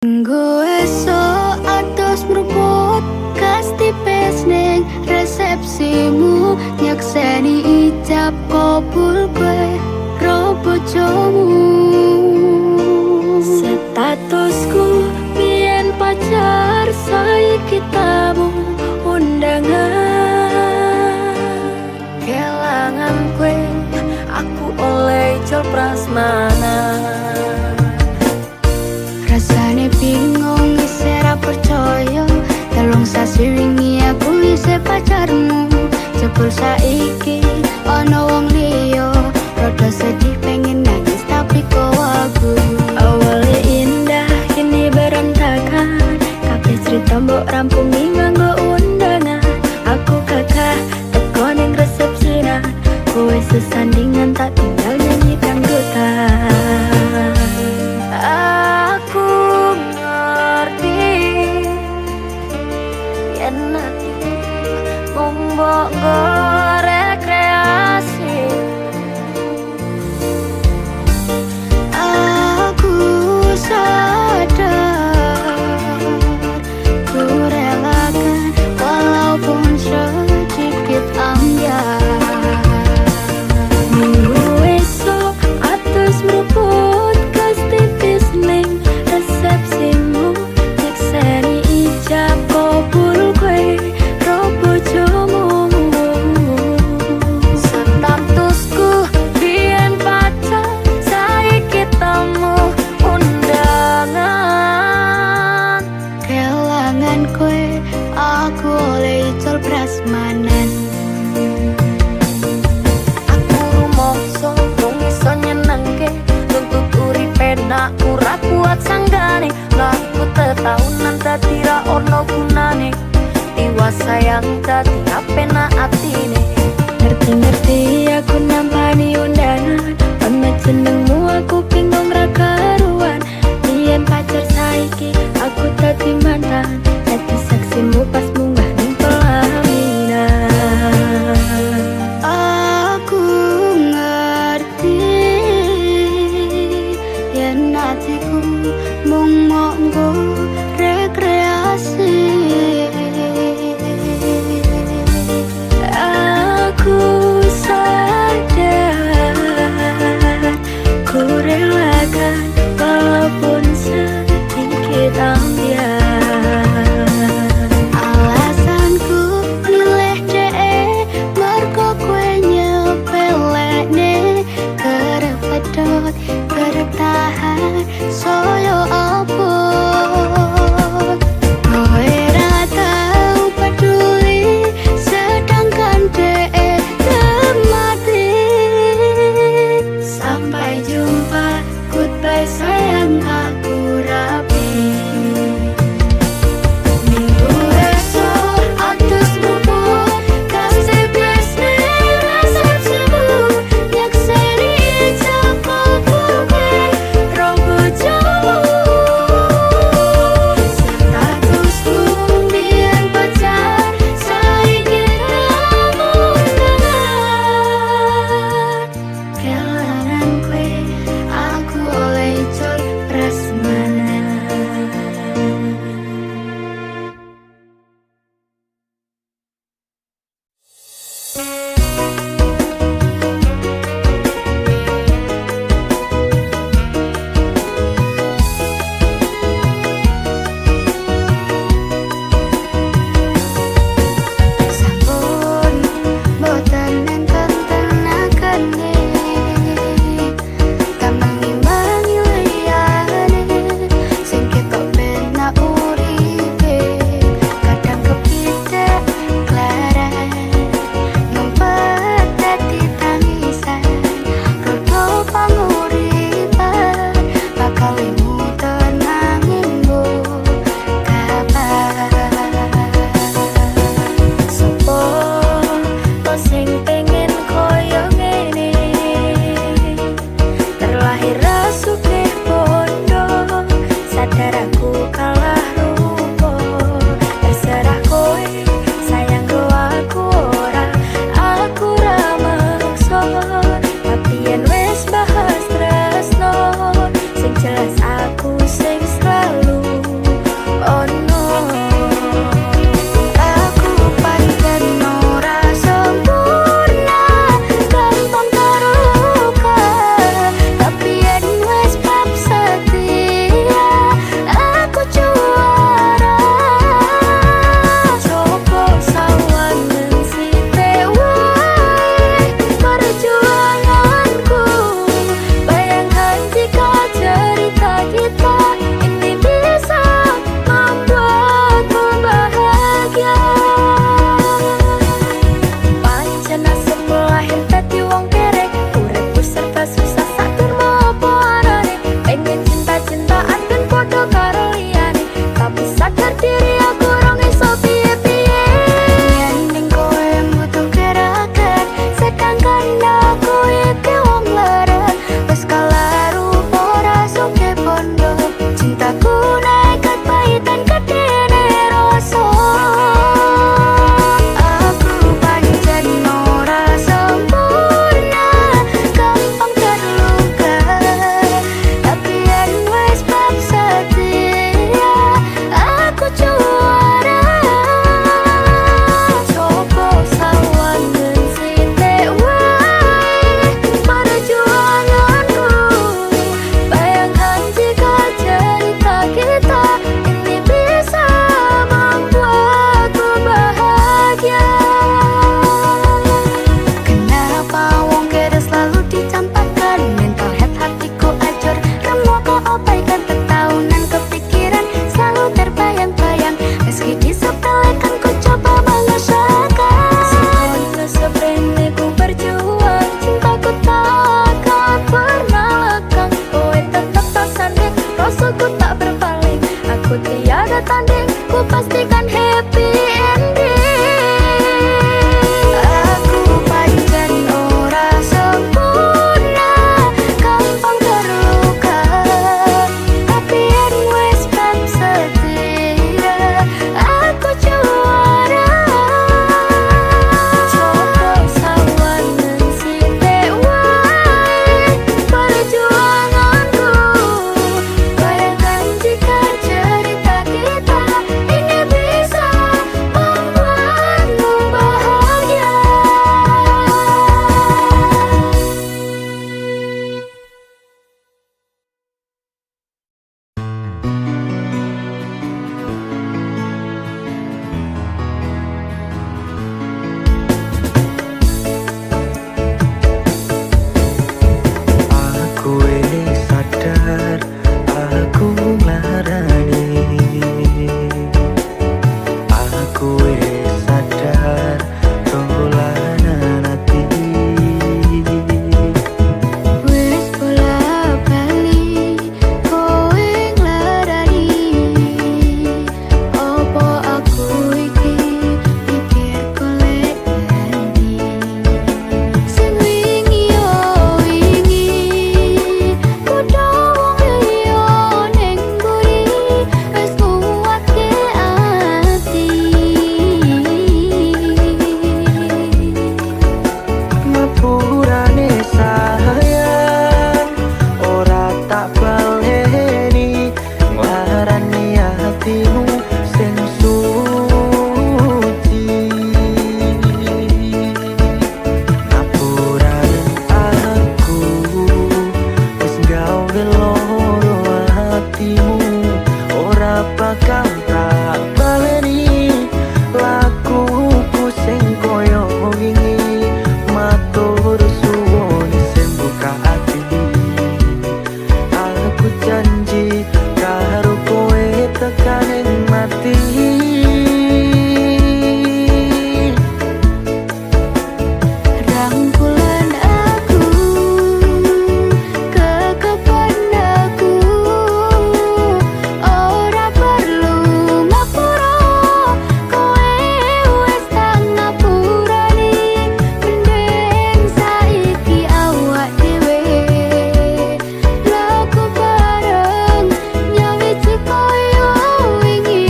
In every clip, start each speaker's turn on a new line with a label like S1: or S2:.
S1: Nggo esuk atus mruput kas tipis ning resepsimu, nyakseni ijab kabul kowe ro bojomu. Statusku biyen pacar, saiki tamu undangan. Kelangan kowe aku oleh jol prasmanan. Rasane bingung isih ra percaya, telung sasi wingi aku isih pacarmu. Jebul saiki ana wong liya, rada sedih pengen nangis tapi kok aku. Awale indah kini berantakan, kabeh cerita mbok rampungi nganggo undangan. Aku kakak teko ning resepsinan, kowe sesandingan tak tinggal nyanyi dangdutan. Aku ngerti yen atiku mung mbok rekreasi. Aku sadar ku relakan walaupun sedikit ambiar. Minggu esok atus meruput kas tipis ning resepsimu, nyakseni ijab kabul kowe ro bojomu. Statusku biyen pacar, saiki tamu undangan. Kelangan kowe aku oleh ijol prasmanan. Nak ora kuat sanggane, ngaku tetaunan dadi ra ono gunane. Tiwas sayang dadi apenak atine. Ngerti-ngerti aku nampani undangan, ana jenengmu aku bingung ra karuan. Yen pacar saiki aku dadi mantan, dadi saksimu pas munggah ning pelaminan. Aku ngerti yen atiku mung monggo rekreasi. Aku sadar ku relakan walaupun sedikit ambiar. Alasanku milih dhek mergo kowe nyepelekne, kerep pedot kerep tahan soyo abot. Kowe ra tau peduli sedangkan dhek mati. Sampai jumpa, goodbye sayang, aku rapi. Minggu esok atus mruput kas tipis ning resepsimu, nyakseni ijab kabul kowe ro bojomu. Statusku biyen pacar, saiki tamu undangan. Kelangan kowe aku oleh ijol prasmanan. Sampun boten enten tenagane, tamang-imbangi liyane sing ketok penak uripe. Kadang kepidak klaran ngumpet dadi tangisan, rodo panguripan bakal muter nanging mbok kapan. Sopo to sing pengen koyo ngene, terlahir rasukeh bondo, sadar aku kalah rupa. Terserah kowe sayang go aku ora, aku ra maksa. Tapi yen wis bahas tresno, sing jelas aku sing selalu pastikan happy ending. Aku pancen ora sempurna, gampang terluka, tapi yen wis bab setia aku juara. Coba sawangan sithik wae perjuanganku, bayangkan jika cerita kita ini bisa membuatmu bahagia.
S2: Aku wis sadar, aku nglarani. Aku wis sadar, dolanan ati.
S1: Wis bola-bali kowe nglarani, opo aku iki mikir golek ganti. Sing wingi yo wingi kudu wong liya ning mburi, wis nguwatke ati.
S2: Ngapurane sayang, ora tak baleni. Nglarani hatimu sing suci. Ngapurane aku wis gawe loro hatimu, ora bakal tak baleni. Lakuku sing koyo wingi, matur suwun sing buka ati. Aku janji karo kowe tekan ing mati.
S1: Rangkulan aku, kekepan aku, ora perlu ngapura, kowe wis tak ngapurani. Mending saiki awak dhewe laku bareng, nyawiji koyo wingi.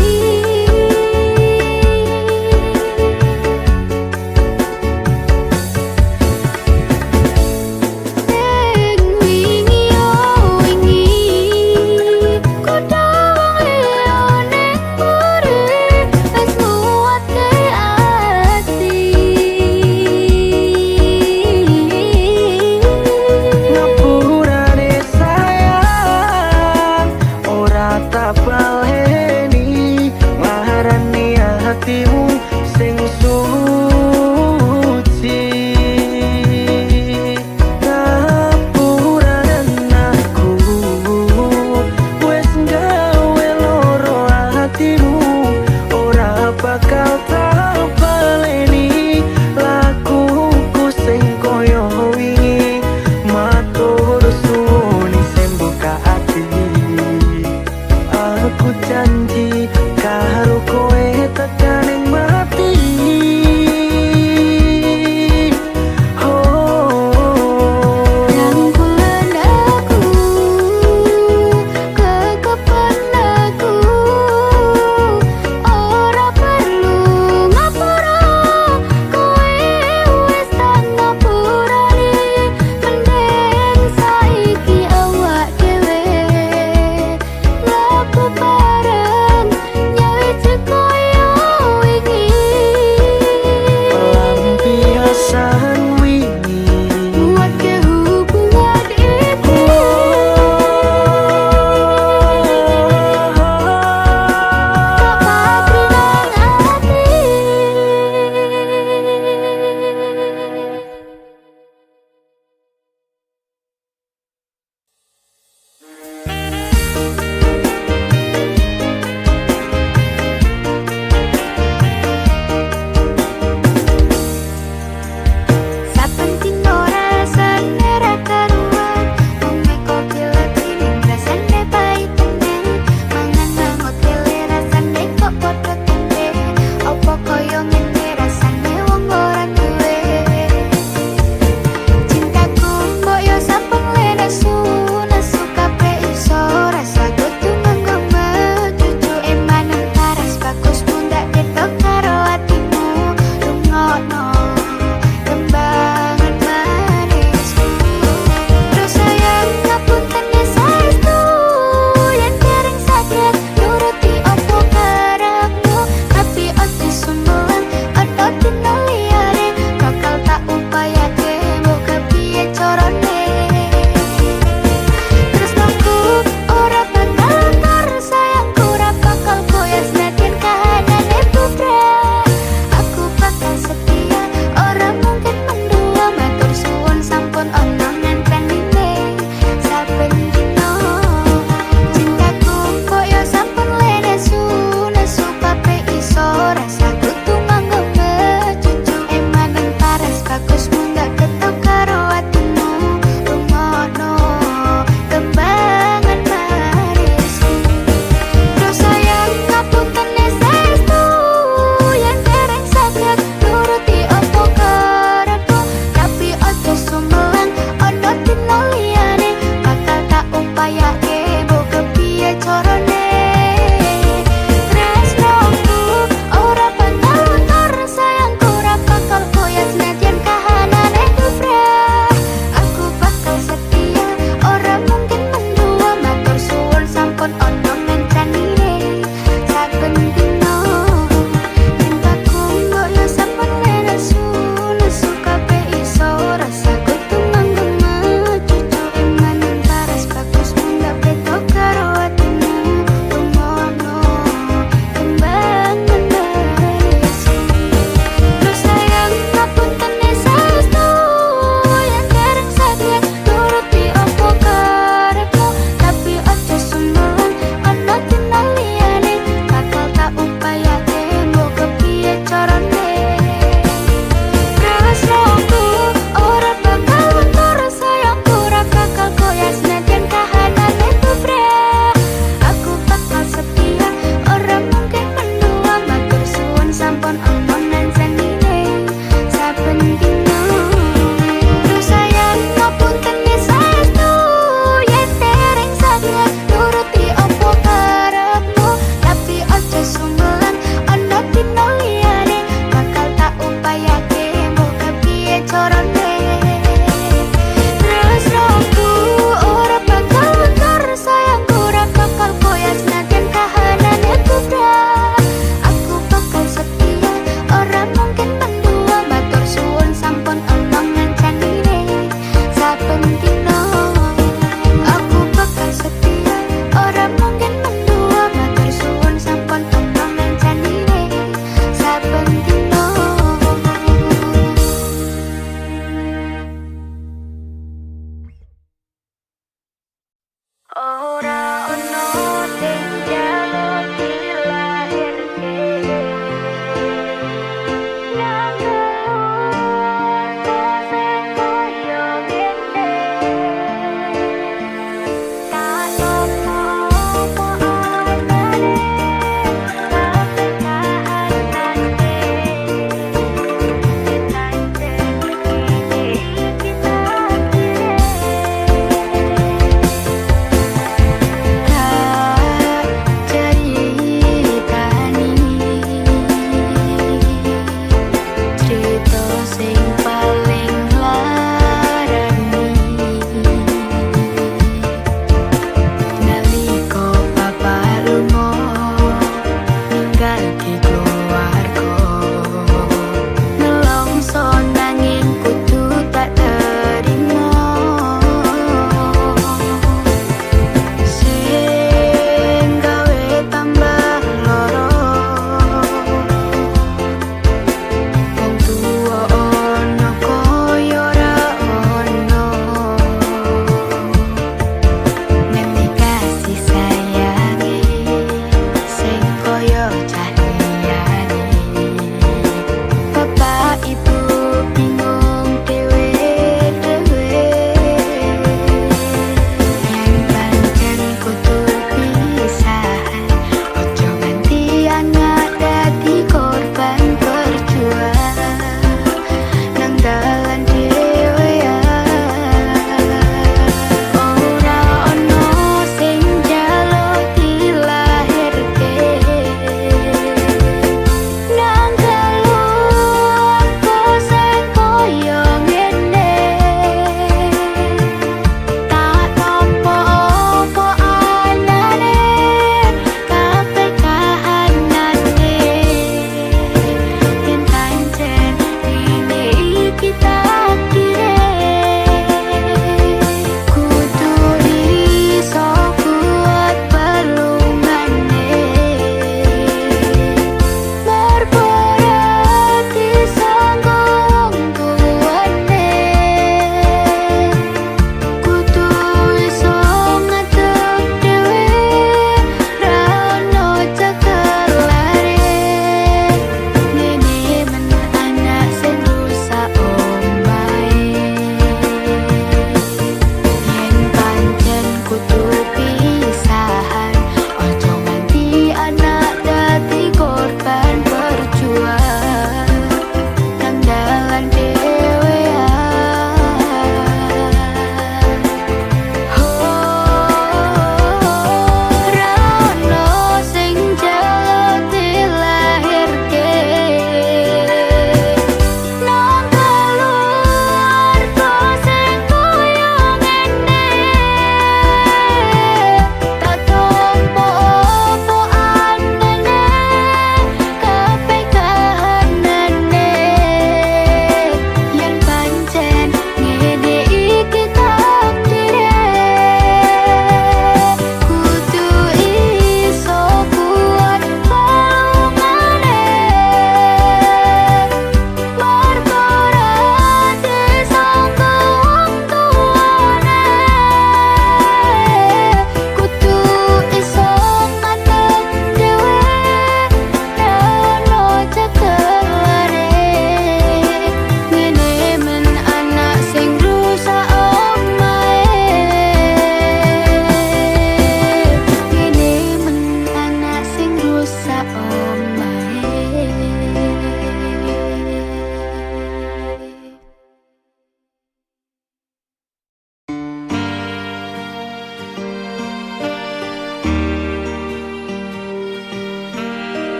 S1: Sing wingi yo wingi kudu wong liya ning mburi, wis nguwatke ati.
S2: Ngapurane sayang, ora tak baleni. Nglarani hatimu sing suci. Ngapurane aku wis gawe loro hatimu, ora bakal tak baleni. Lakuku sing koyo wingi, matur suwun sing buka ati. Aku janji karo kowe tekan ing mati.
S1: Rangkulan aku, kekepan aku, ora perlu ngapura, kowe wis tak ngapurani. Mending saiki awak dhewe laku bareng,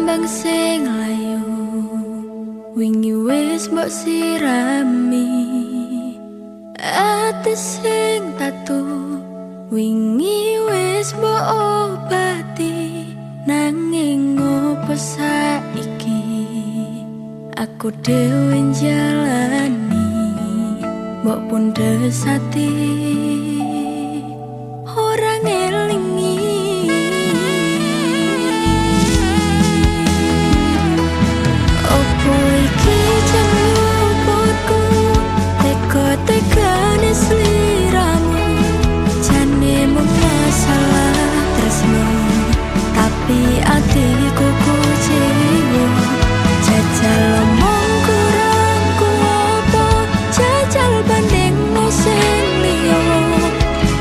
S1: kembang sing layu wingi wis mbok sirami ati sing tatu wingi wis mbok obati nanging opo saiki aku dhewe jalani mbok pundes ati ora ngelingi opo iki jalupku teka-tekane sliramu jane mung masalah tresno tapi atiku kuciwa jajal omong kurangku apa jajal banding sing liya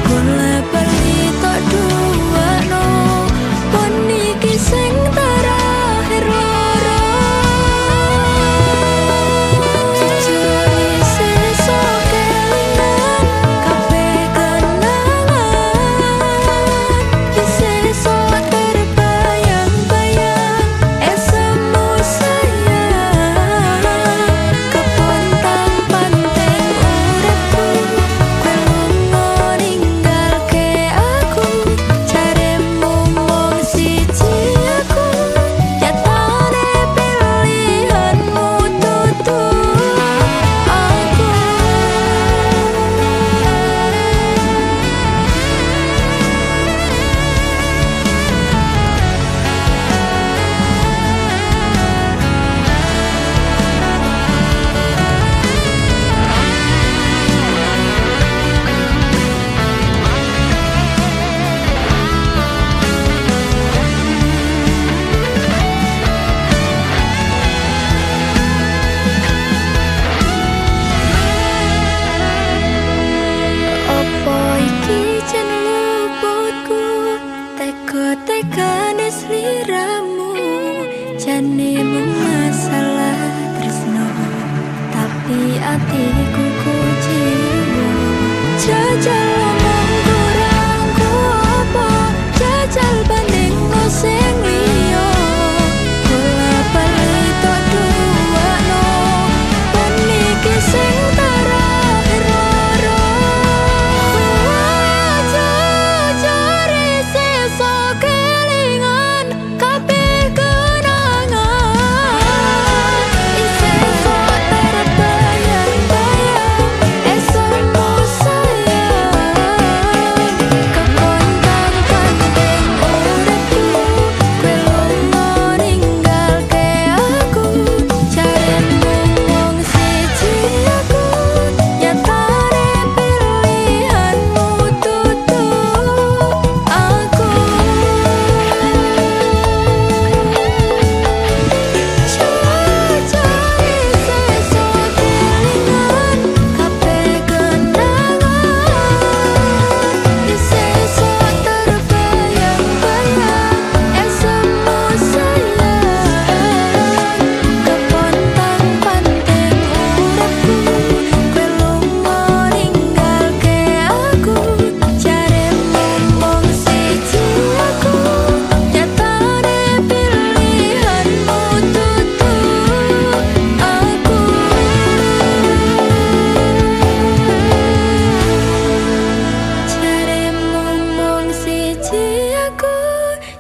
S1: kula bali tok duwano pon iki sing terakhir loro jujur sesuk kelingan kabeh kenangan sesuk terbayang-bayang esemu sayang kepontang panteng uripku kowe lunga ninggalke aku jaremu mung siji aku nyatane pilihanmu tutu aku opo iki jan luputku teka-tekane sliramu jane mung masalah tresno tapi atiku kuciwa jajal omong kurangku apa jajal banding sing liya kula bali tok duwano pon iki sing terakhir loro jujur sesuk kelingan kabeh kenangan sesuk terbayang-bayang esemu sayang kepontang panteng uripku kowe lunga ninggalke aku jaremu mung siji aku nyatane pilihanmu tutu aku jujur sesuk kelingan kabeh kenangan sesuk terbayang-bayang esemu sayang kepontang panteng uripku kowe lunga ninggalke aku jaremu mung siji aku nyatane pilihanmu tutu aku jaremu mung siji aku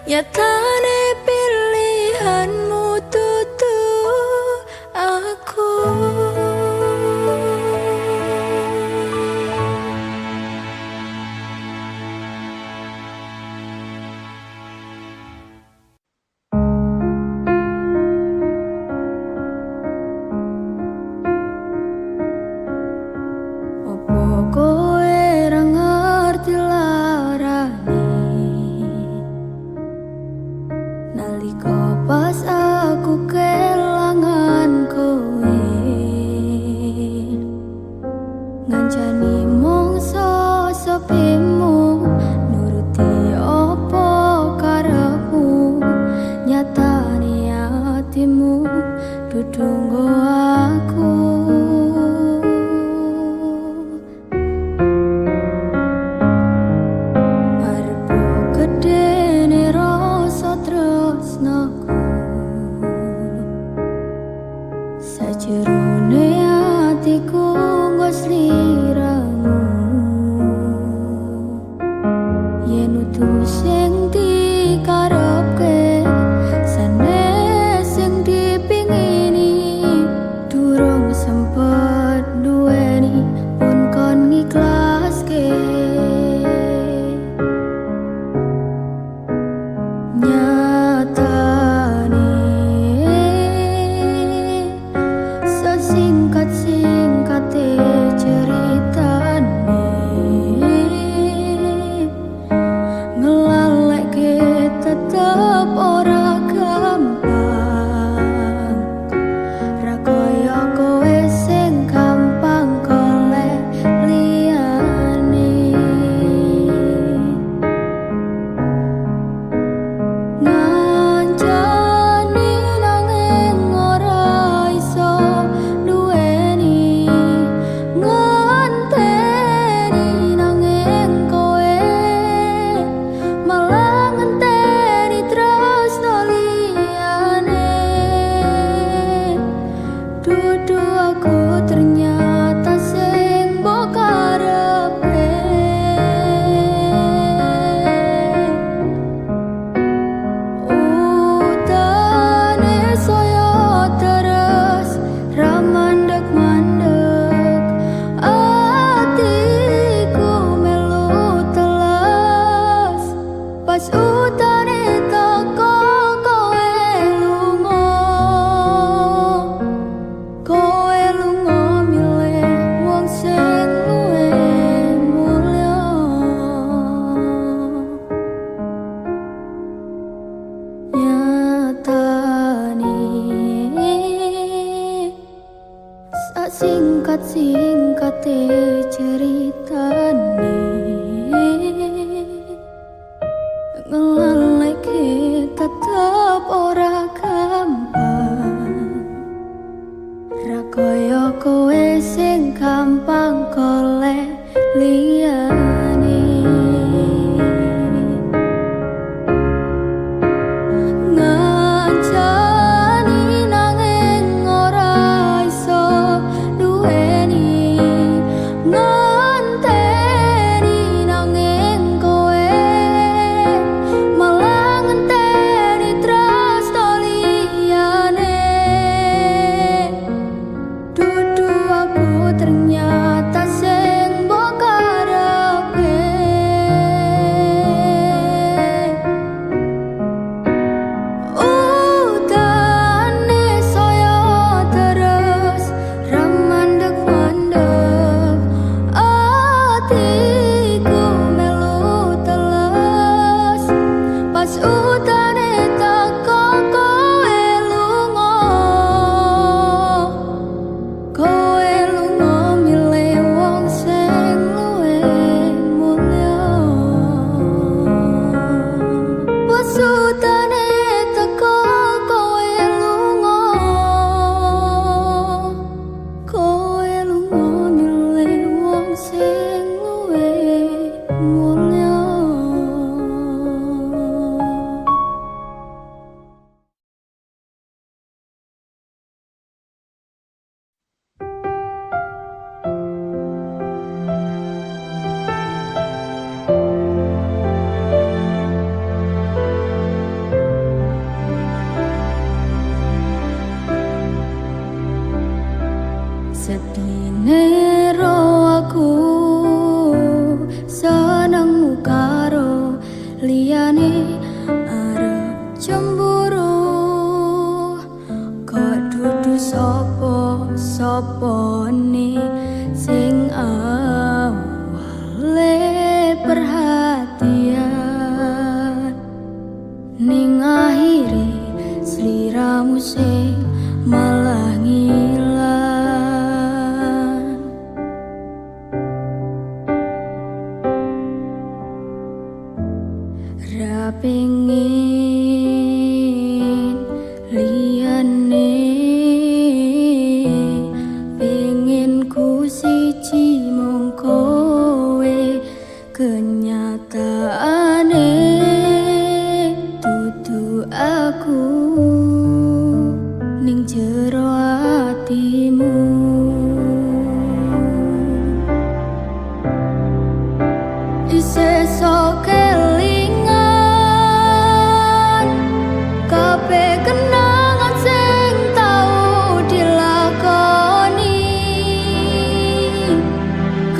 S1: nyatane pilihanmu tutu aku opo kowe ra ngerti larane nalika pas aku kelangan kowe ngancani mongso sepimu nuruti opo karepmu nyatane atimu dudu nggo aku arep gedene rasa tresnaku singkate ceritane ngelaleke tetep ora gampang, ra kaya kowe sing gampang golek liyane. Ngancani nanging ora iso duweni, ngenteni nanging kowe malah ngenteni tresno liyane. Dudu aku ternyata sing mbok karepe, udane saya terus ramandeg-mandeg, atiku melu teles pas udane teko kowe lunga. Kowe lunga milih wong sing luwih mulya, pas udane teko kowe lunga. Kowe lunga milih wong sing luwih mulya. Sedine ro aku senengmu karo liyane, arep cemburu kok dudu sapa-sapane sing awale perhatian, ning akhire sliramu sing malah ngilang. Ra pengin liyane, pengin ku siji mung kowe, kenyataane dudu aku ning jero atimu. Isih sok kelingan kabeh kenangan sing tau dilakoni,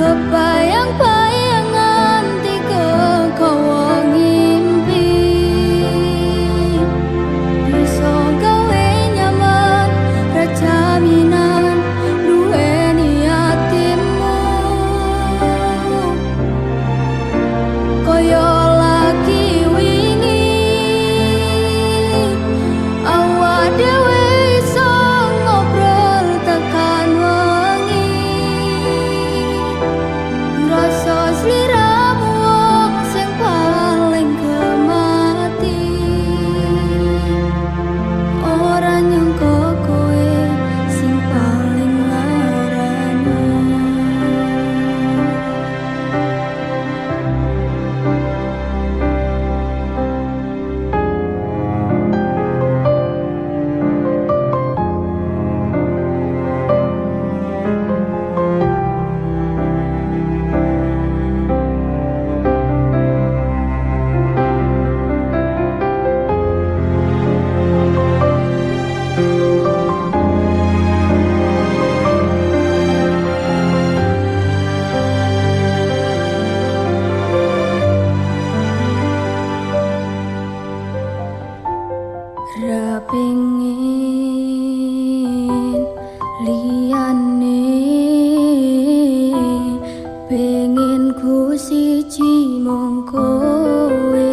S1: kebayang-bayang nganti kegawa ngimpi, bisa gawe nyaman ra jaminan duweni atimu. Koyo lagi wingi awak dhewe iso ngobrol tekan wengi, ngrasa sliramu wong sing paling gemati, ora nyangka kowe sing paling larani. Ra pengin liyane, pengin ku siji mung kowe,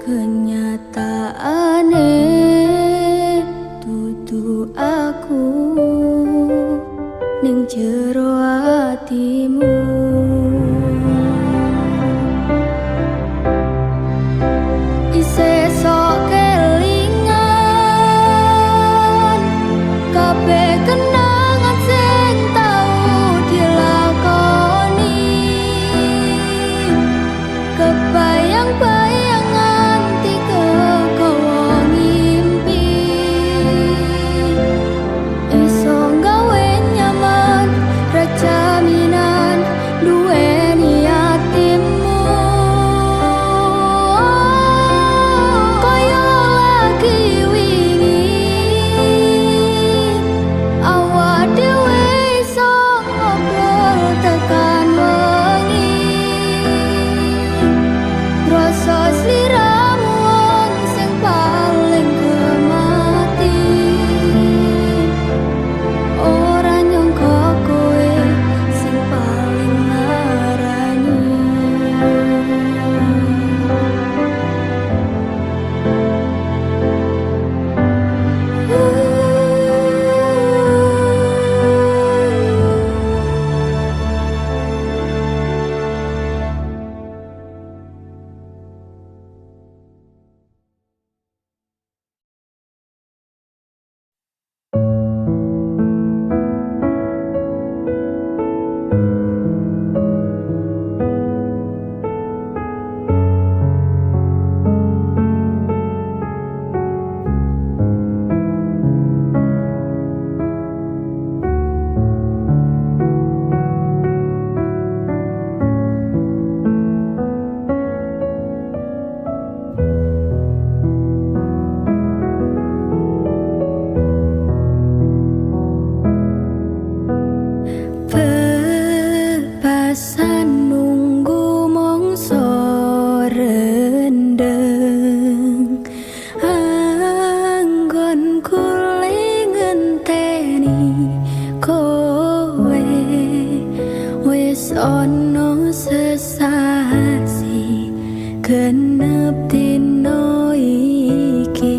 S1: kenyataane dudu aku ning jero atimu. Isih sok kelingan kabeh kenangan sing tau dilakoni, kebayang-bayang tiga kowo ngimpi. Iso gawe nyaman rajaminan duweni atimu. Koyo lagi wingi awak dhewe iso ngobrol tekan wengi. Rasa sliramu wong sing paling kemati, ora nyangka kowe sing paling narani. Bebasan nunggu mongso rendeng, anggon kule ngenteni kowe wis ono sesasi genep dino iki.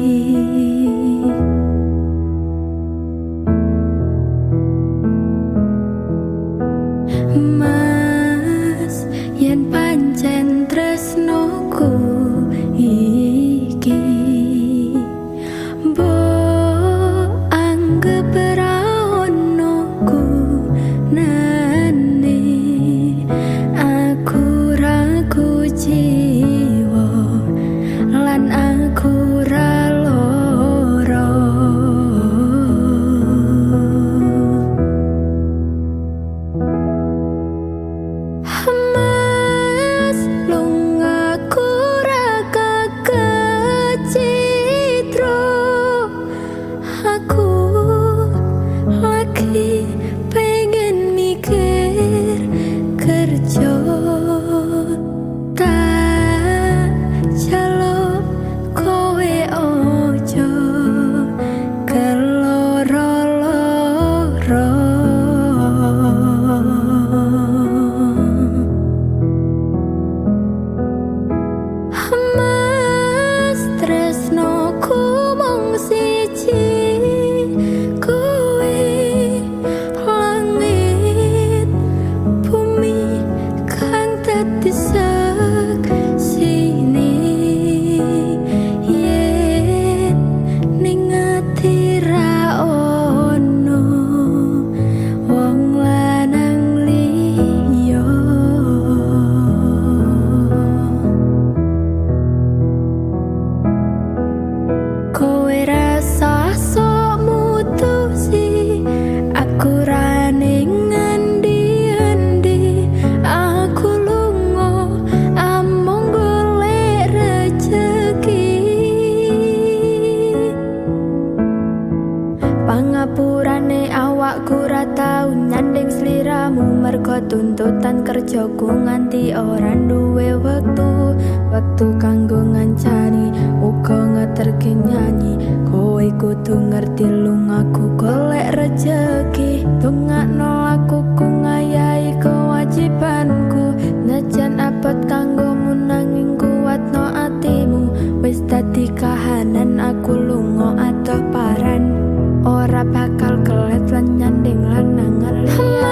S1: Mas yen pancen tresnoku iki mbok anggep ra ono gunane. Aku ragu jiwa lan aku ra lara. Mas lungaku ra kecitro, aku lagi pengen mikir kerja. Tak jaluk kowe ojo keloro-loro. Mas tresnoku mung siji, kowe langit bumi kang dadi saksine. Yen ning ati ra ono wong lanang liya. Kowe rasa sok mutusi aku ra ning endi-endi. Aku lunga amung golek rejeki. Pangapurane awakku ra tau nyanding sliramu, mergo tuntutan kerjaku nganti ora duwe wektu kanggo ngancani uga ngeterke nyanyi. Kowe kudu ngerti lungaku golek rejeki. Dongakno lakuku ngayahi kewajibanku, najan abot kanggomu nanging kuwatno atimu. Wis dadi kahanan aku lunga adoh paran, ora bakal kelet lan nyanding lanangan liya.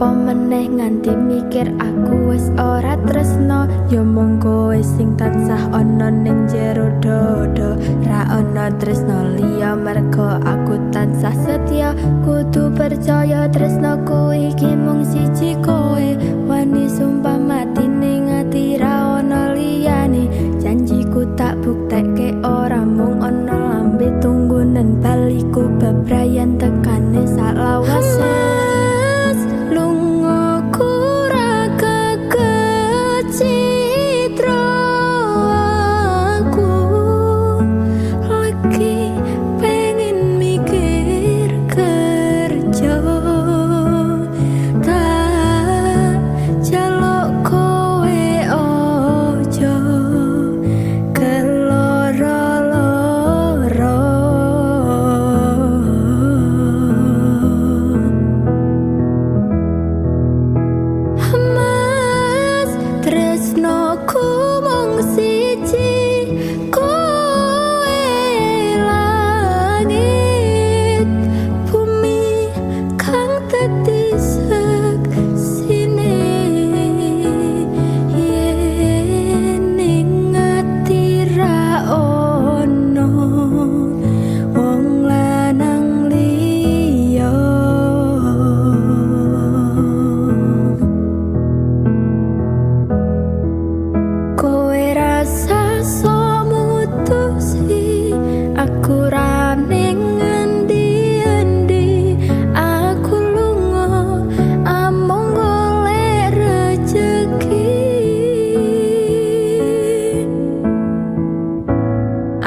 S1: Apa meneh nganti mikir aku wis ora tresno, ya mung kowe sing tansah ana ning jero dodo. Ra ana tresno liya merga aku tansah setya, kudu percaya tresnoku iki mung siji kowe. Wani sumpah mati ning ati ra ana liyane, janjiku tak buktekke ora mung ana lambe tunggunen baliku bebrayan tekane sak lawase.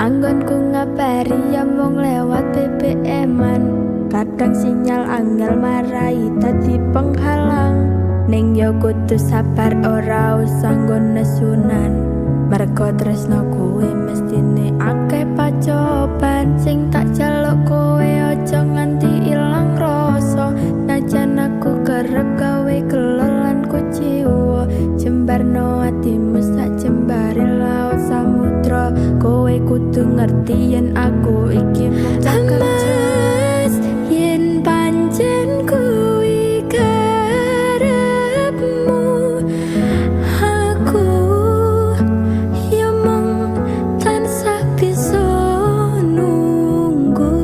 S1: Anggonku ngabari ya mung lewat BBM-an, kadang sinyal angel marai dadi penghalang. Ning yo kudu sabar ora usah nggon nesunan, merga tresno kuwi mestine akeh pacoban. Sing tak jaluk kowe aja nganti ilang rasa, najan aku kerep gawe gelolan kuciwa. Jembarno atimu sak jembare laut samudra, kowe kudu ngerti yen aku iki mung kerja. Yen pancen kuwi karepmu, aku ya mung tansah bisa nunggu.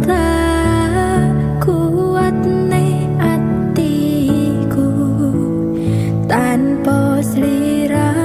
S1: Tak kuatne atiku tanpa sliramu.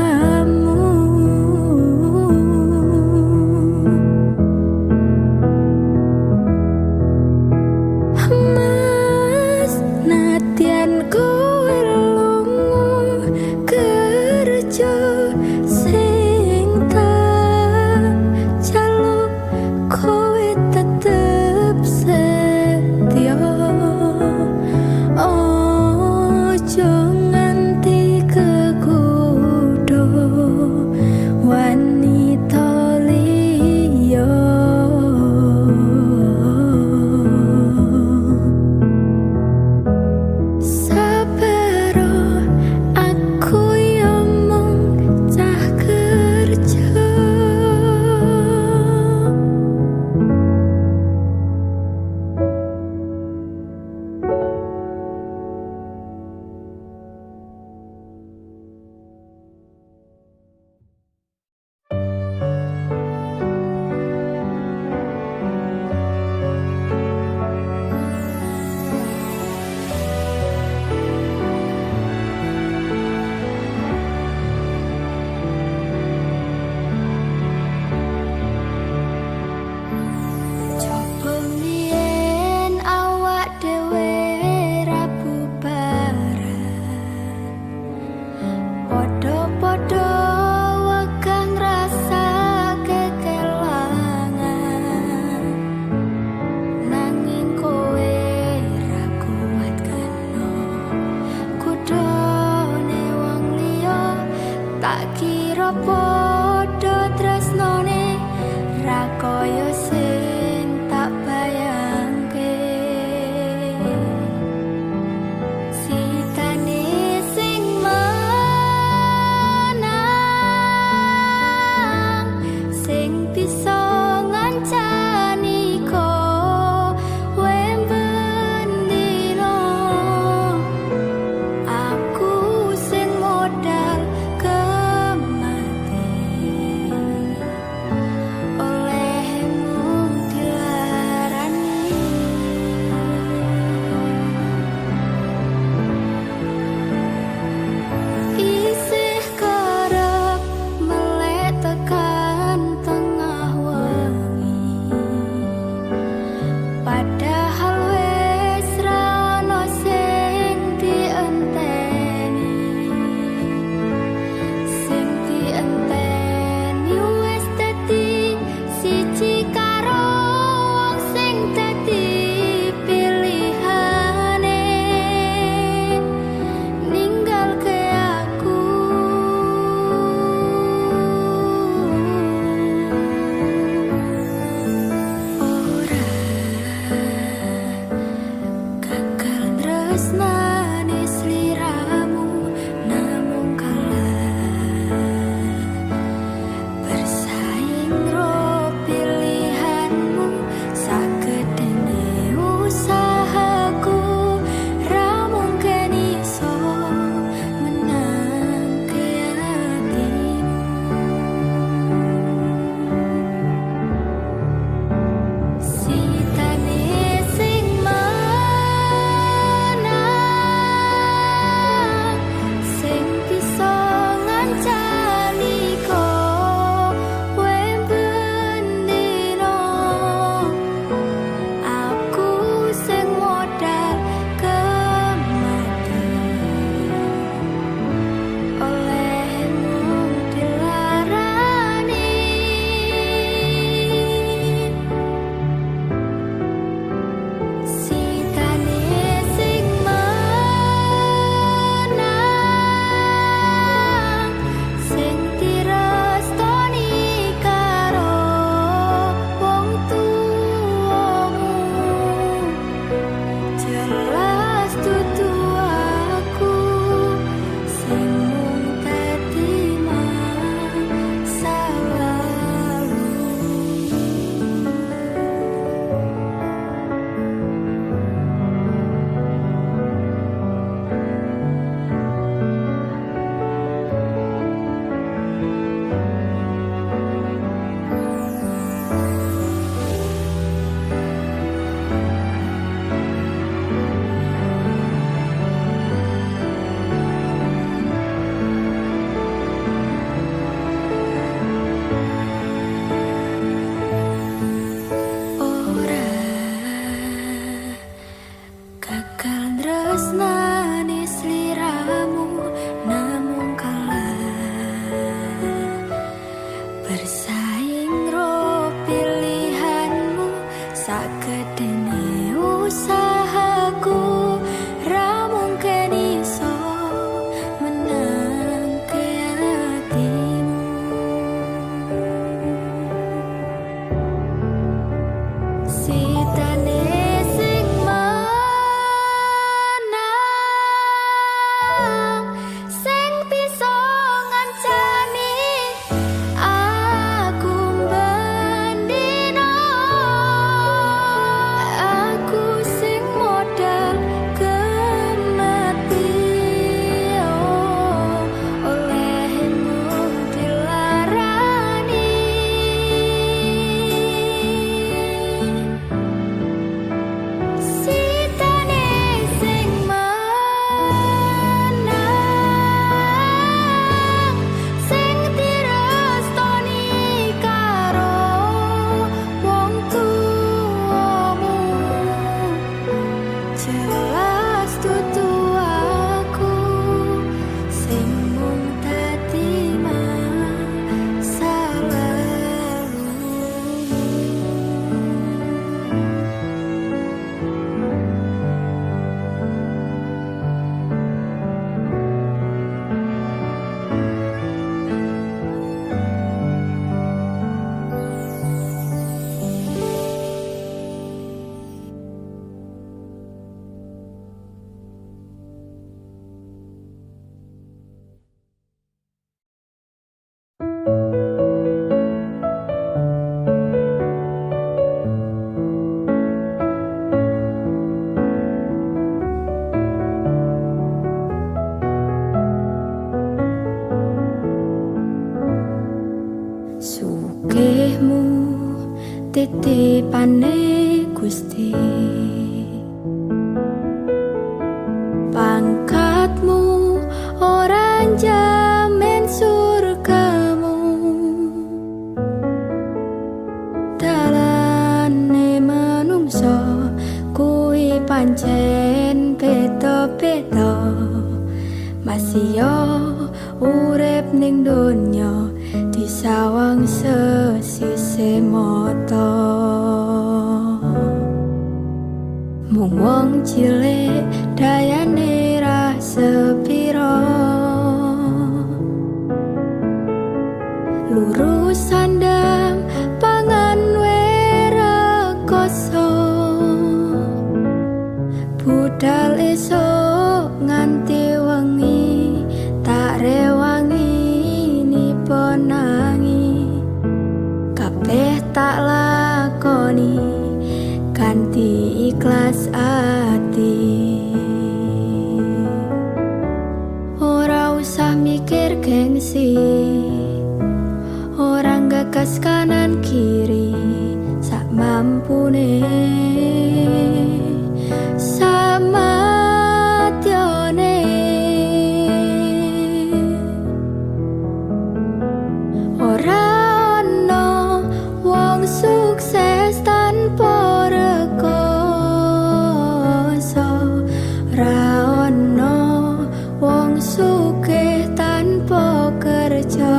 S1: Pirsanane Gusti, pangkatmu ora njamin surgamu, dalane manungsa kuwi pancen beda-beda, masih yo urip ning donya disawang sesise mata. Mung wong cilik dayane ra sepiro, lurus sandang pangan werekoso, budal esok nganti wengi tak rewangi nipo nangi, kabeh tak lakoni kanthi ikhlas ati. Ora usah mikir gengsi, orang gagas kanan kiri, sak mampune sama tione. Ora ono wong sukses tanpa rekoso, ora ono wong sugih tanpa kerja.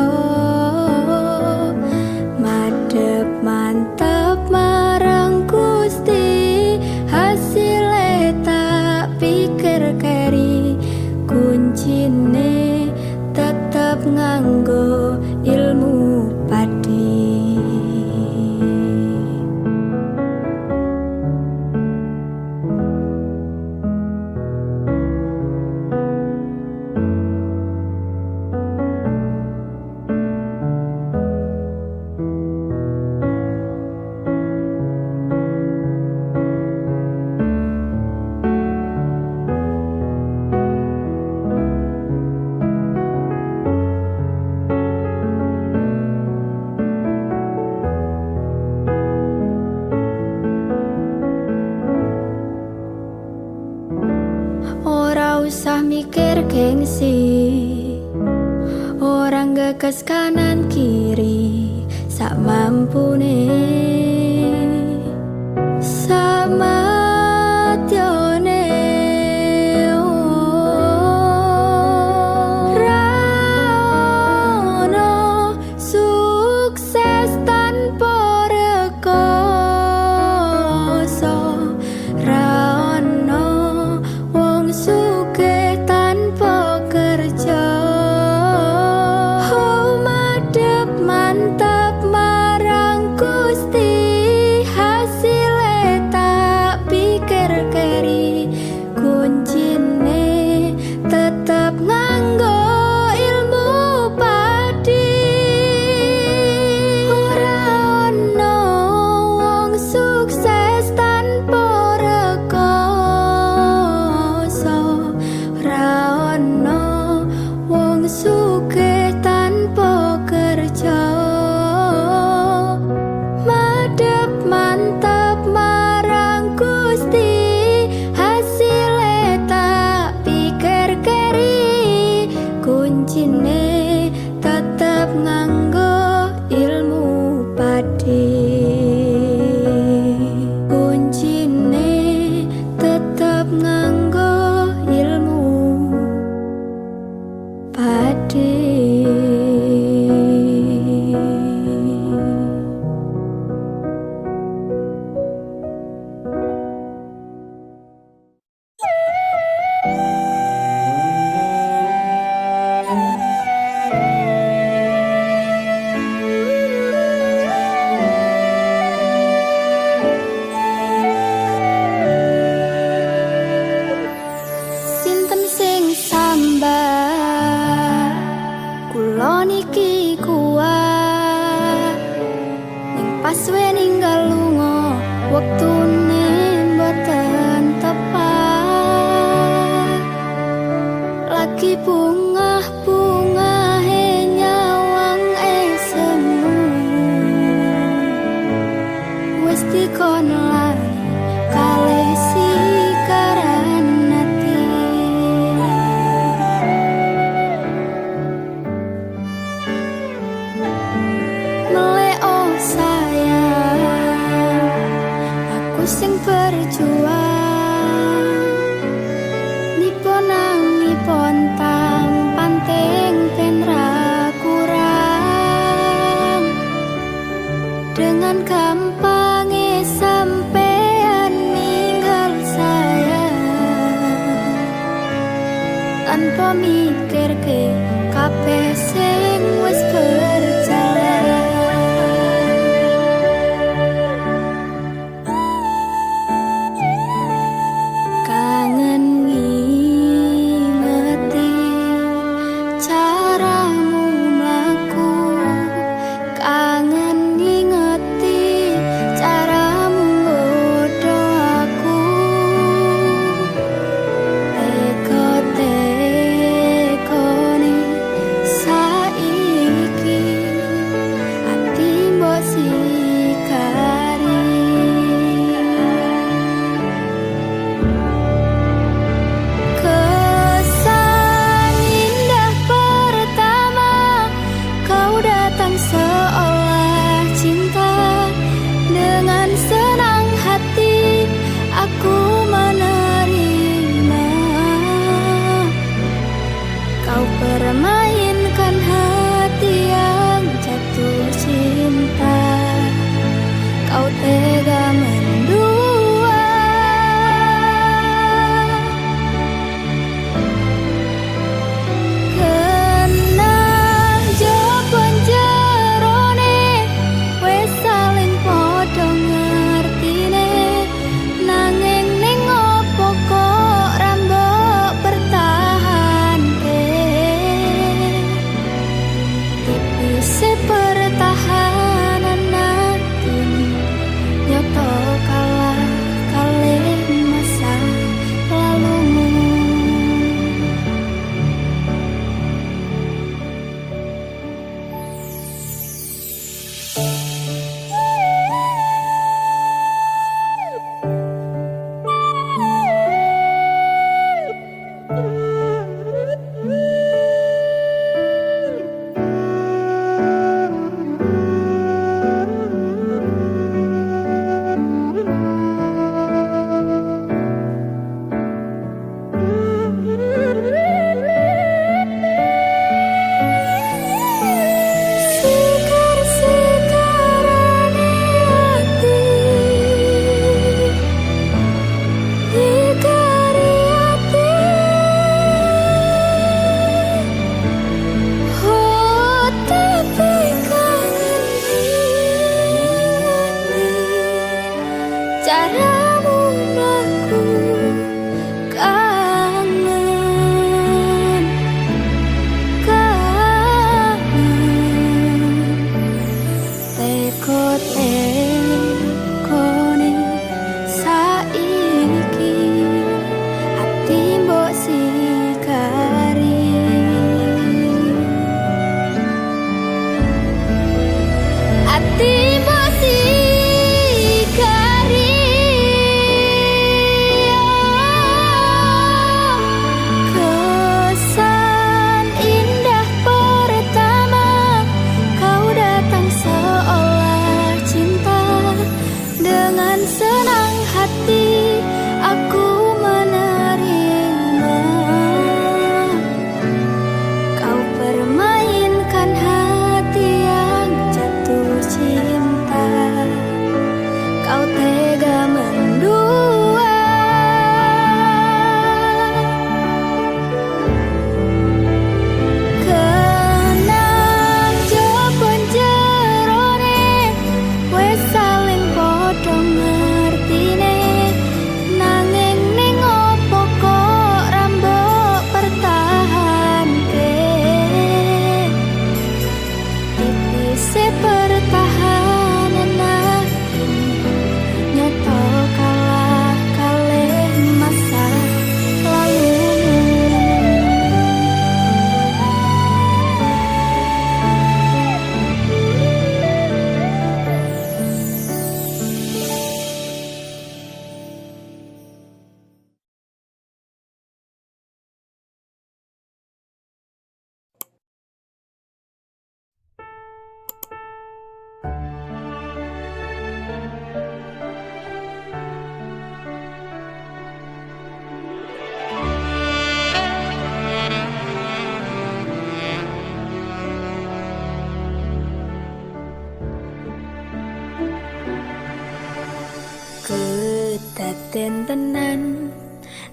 S1: Madhep mantep marang Gusti, hasile tak pikir keri, kuncine tetep nganggo ilmu padi. Ora usah mikir gengsi, orang gagas kanan kiri, sak mampune sama tione. Ora ono sukses tanpa rekoso, ora ono wong sugih tanpa kerja. Oh, madhep mantap marang Gusti, hasile tak Gampangnya sampean ninggal saya tanpa mikir ke kabeh sing wis berjalan. Kangen ngingeti caramu mlaku, kangen ngingeti caramu nggodho aku. Teko-tekone saiki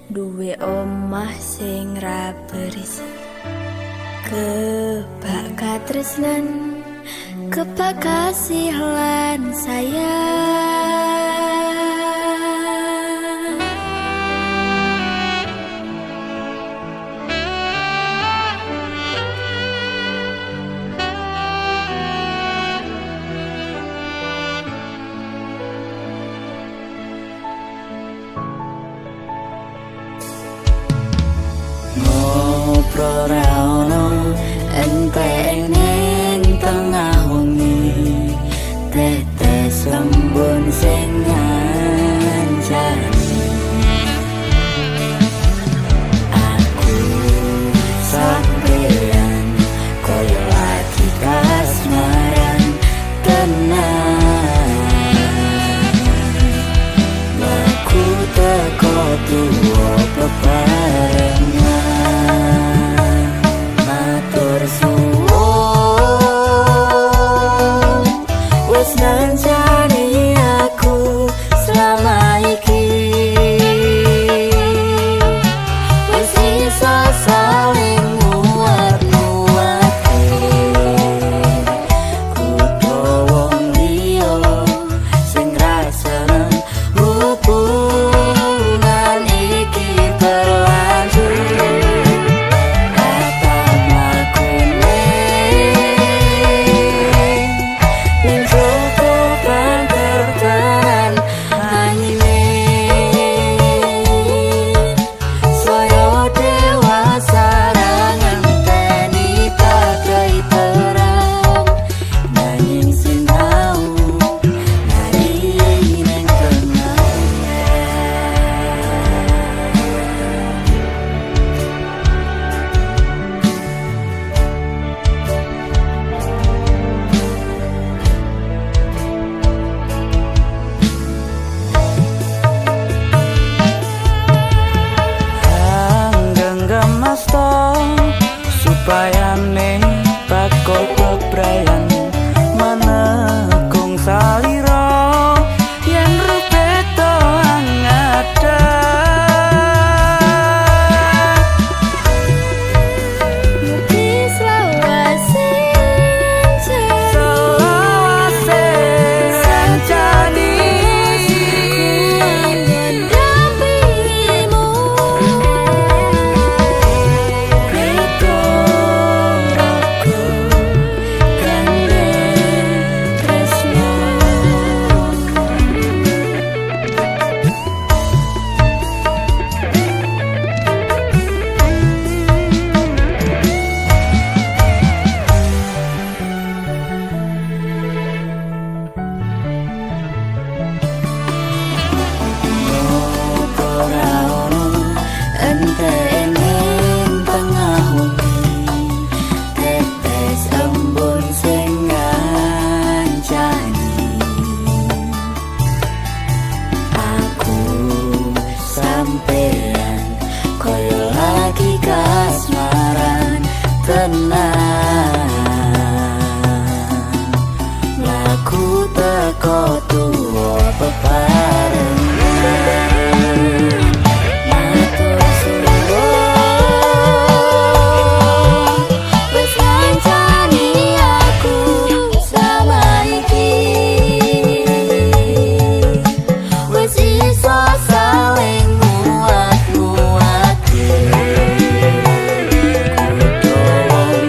S1: duwe omah sing ra berisik. Kebak katresnan, kebak kasih lan sayang.
S2: Ngobrol ra ono entek ning tengah wengi, tetes embun sing ngancani. Aku sampeyan koyo lagi kasmaran tenan. Aku teko tuwa bebarengan, matur suwun wis ngancani aku selama iki. Wis iso saling nguat-nguati, kudu wong liya sing rasanen hubungan iki berlanjut. Supaya ning bakal bebrayan menekung salira yen rupeto angada.
S1: Mugi selawase
S2: sancani
S1: mendampingimu.
S2: Laku teko tuwa bebarengan, matur suwun wis ngancani aku selama iki. Wis iso saling nguat-nguati, kudu wong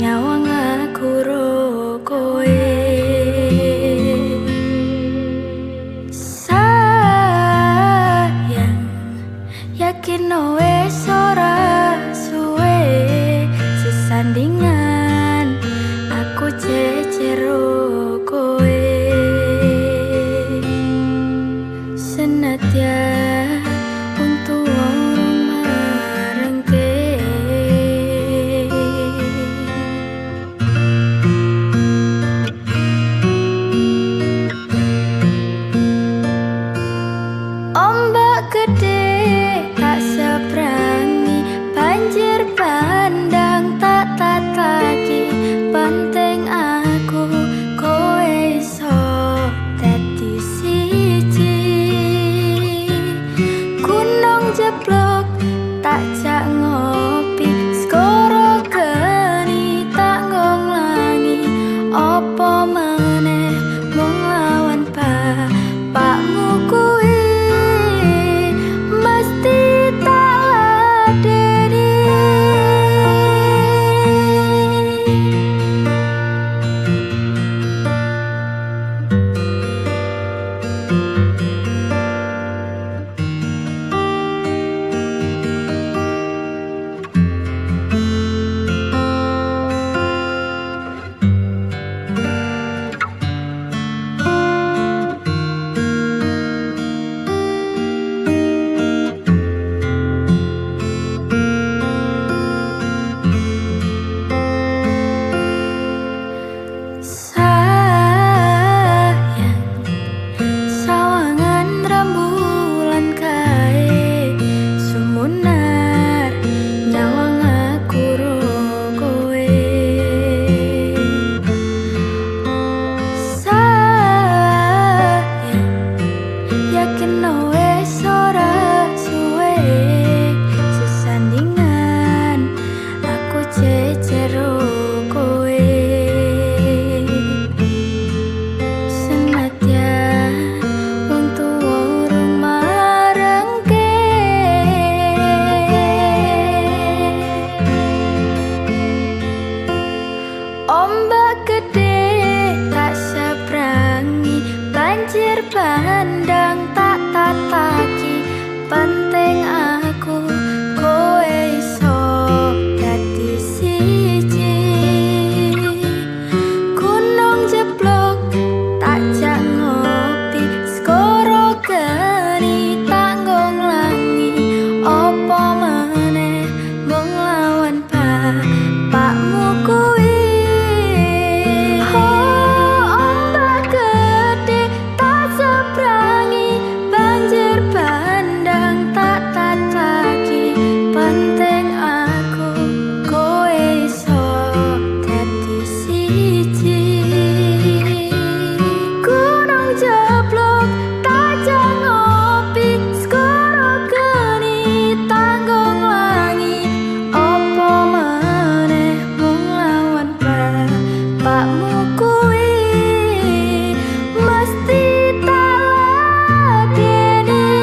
S1: nyawang aku ro koe. Sayang, yakin wes ora suwe sesandingan aku cecero koe. Senadyan untuk orang marengke, ombak gede tak seberangi, banjir bandang tak tataki. Penting aku kowe iso dadi siji. Gunung jeblok tak jak ngopi, skoro geni tak ngonglangi. Apa meneh mung lawan bapakmu kuwi mesti tak ladeni. Sayang, sawangan rembulan kae sumunar nyawang aku ro kowe. Sayang, yakin wes ora suwe sesandingan aku cecero kowe. Senadyan wong tuwa urung marengke, ombak gede tak seberangi, banjir bandang tak tataki. Penting aku kowe iso dadi siji. Gunung jeblok tak jak ngopi, skoro geni tak ngonglangi. Apa meneh mung lawan bapakmu kuwi. Ombak gede tak seberangi, banjir bandang tak tataki. Penting aku kowe iso dadi siji. Gunung jeblok tak jak ngopi, skoro geni tak ngonglangi. Apa meneh mung lawan bapakmu kuwi mesti tak ladeni.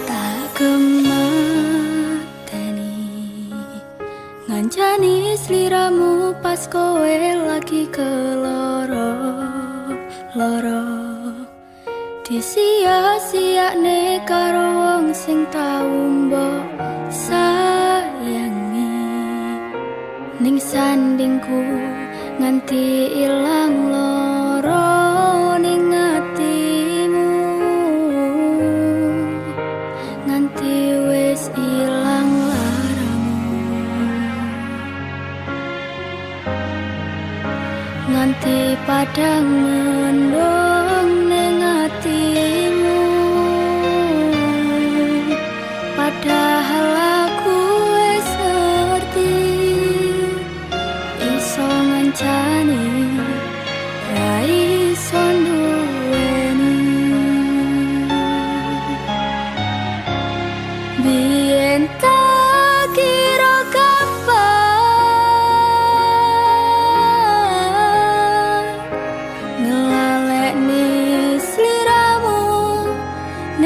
S1: Tak gemateni ngancani sliramu pas kowe lagi keloro-loro. Disia-siakne karo wong sing tau mbok sayangi. Ning sandingku nganti ilang loro ning atimu, nganti wis ilang laramu, nganti padang mendung ning atimu.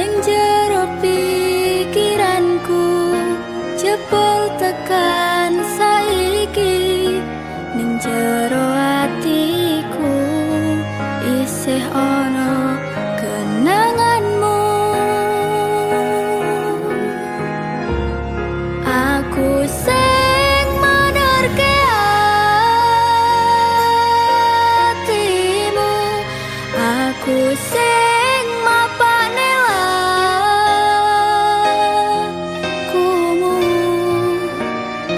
S1: ning jero pikiranku jebol tekan saiki ning jero atiku isih ana kenanganmu. Aku sing menerke atimu, aku sing mapane lakumu,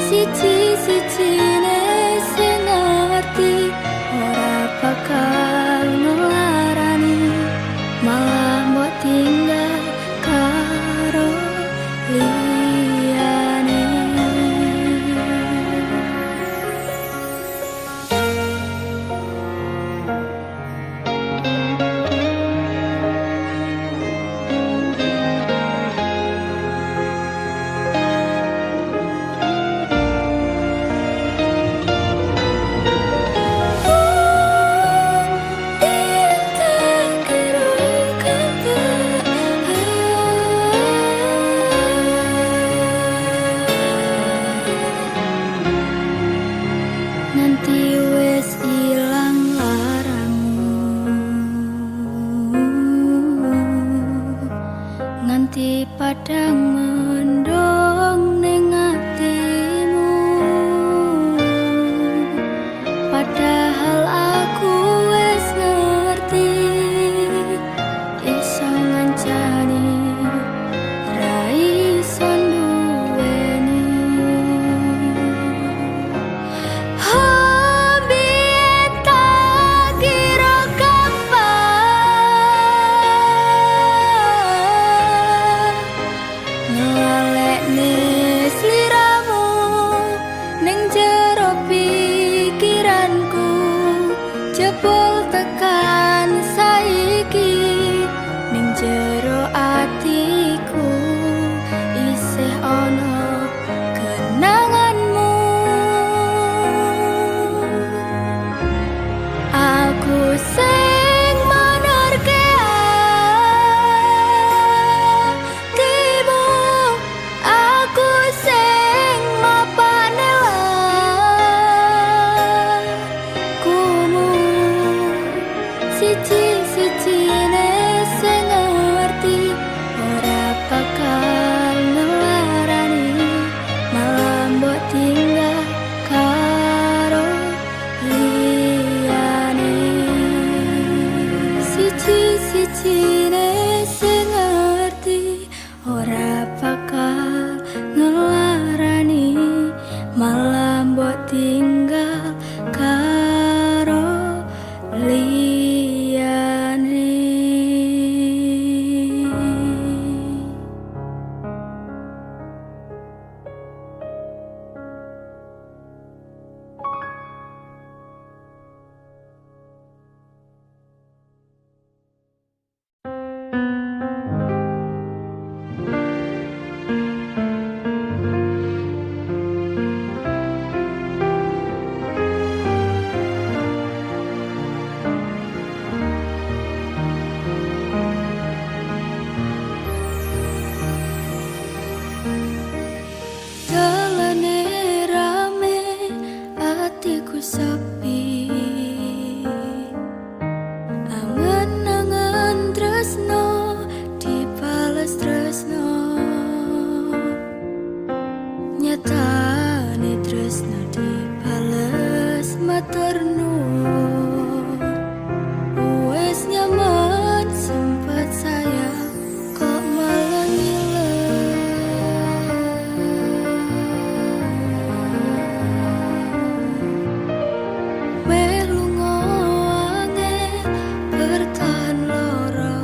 S1: siji-sijine sing ngerti ora bakal ngelarani malah mbok tinggal karo liyane. Nanti wis ilang larangmu, nganti padang mendung ning atimu, padahal aku wis ngerti iso ngancani ra iso nduweni. Jebol tekan saiki ning jero atiku isih ana kenanganmu. Aku sing menerke atimu, aku sing mapane lakumu, siji-sijine sing ngerti ora bakal ngelarani malah mbok tinggal karo liyane. Siji-sijine sing ngerti ora bakal ngelarani malah mbok tinggal karo liyane. Dalane rame, atiku sepi, angen-angen tresno dibales tresno, nyatane tresno dibales matur nuwun. Wes nyaman sempat sayang kok malah melu ngoange bertahan loro,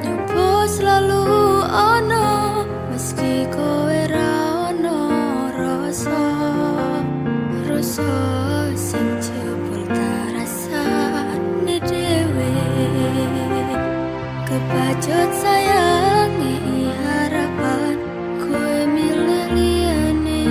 S1: nyoba selalu ono meski kowe ra ono rasa sing jebol tarasane dhewe, kebacut sayangi harapan kowe milih liyane.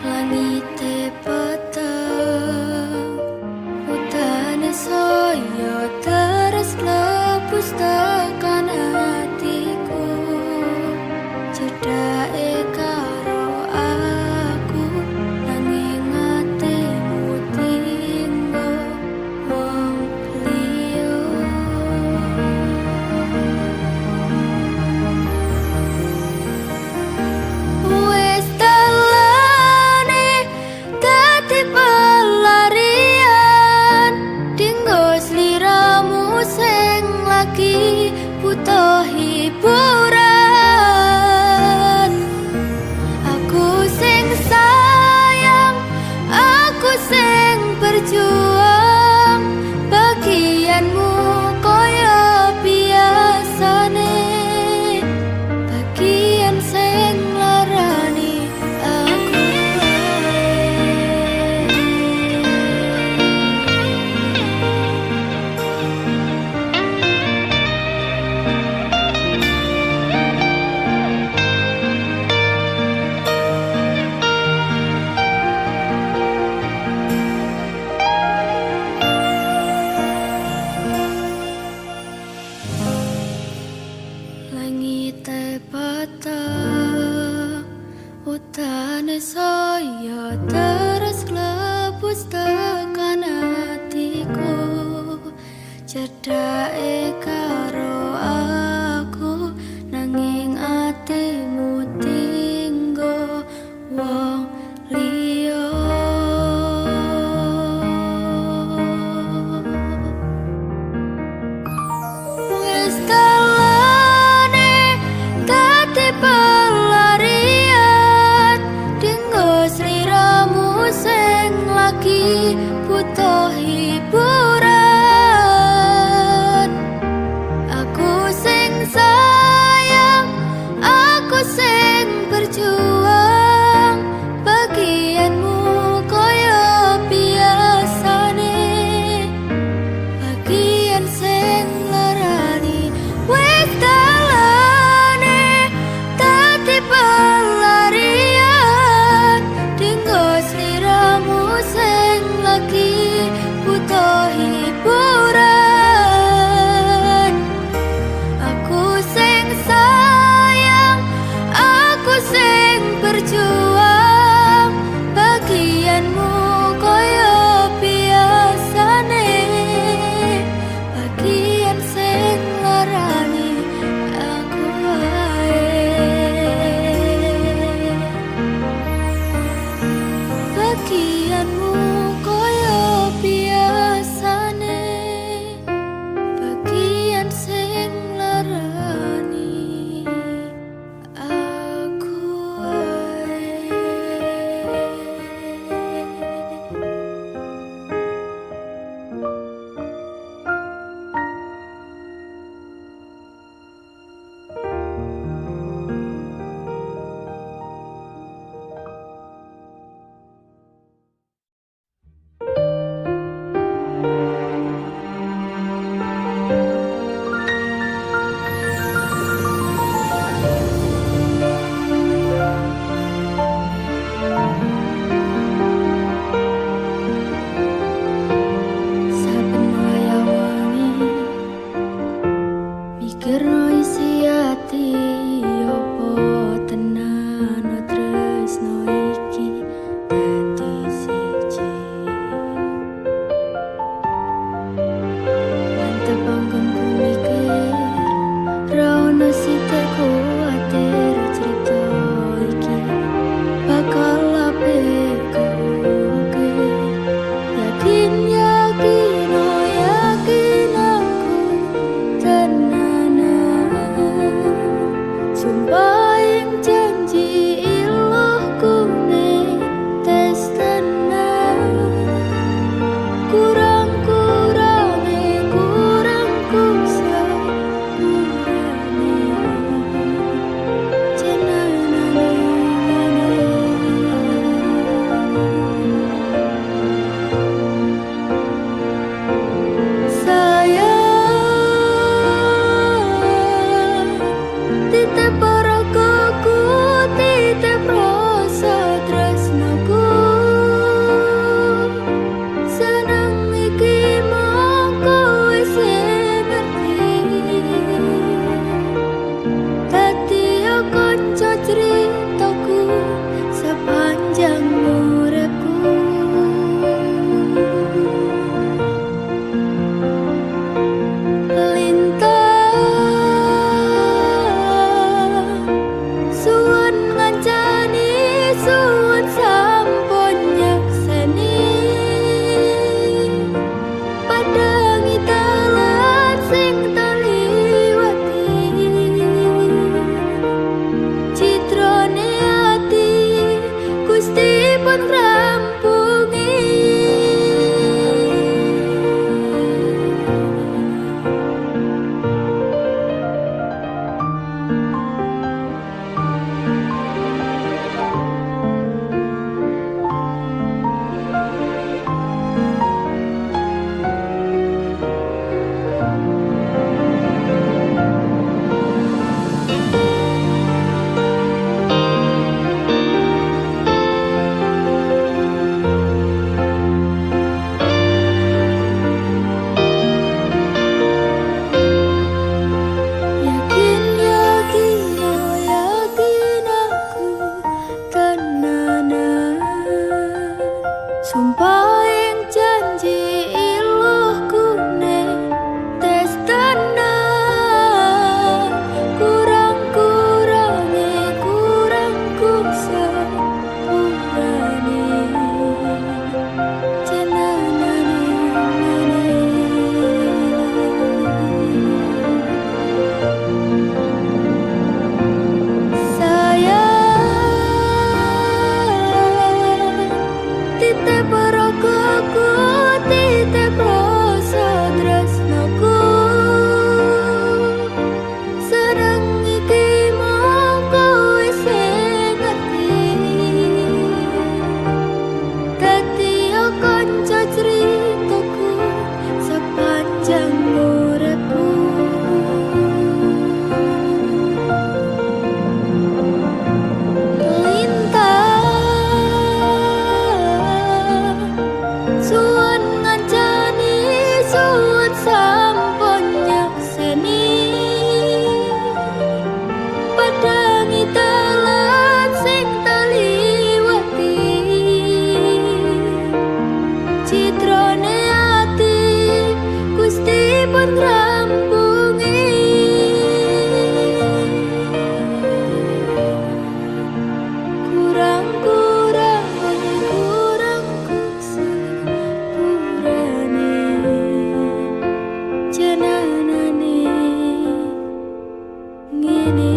S1: Langit langite peteng utane saya terus lebus tekan hatiku cedake karo aku nanging atimu tinggo wong liya wis dalane dadi pelarian dinggo sliramu sing lagi butuh hiburan aku sing sayang aku sing berjuang bagianmu koyo biasane bagian sing larani aku langite peteng utane saya terus lebus tekan hatiku cedake karo aku nanging atimu tinggo wong liya wis dalane dadi pelarian dinggo sliramu sing lagi butuh hiburan Sumpah yang janji iluh kune tes tenan kurang-kurange kurangku sepurane jenenane titip rogoku, titip rasa tresnaku. Seneng iki mongko wis ngerti. Dadi kanca critaku sepanjang uripku. Suwun ngancani, suwun sampun nyakseni padangi dalan sing taliwati citrane ati Gusti pun ngrampungi kurangku jenenane ngene.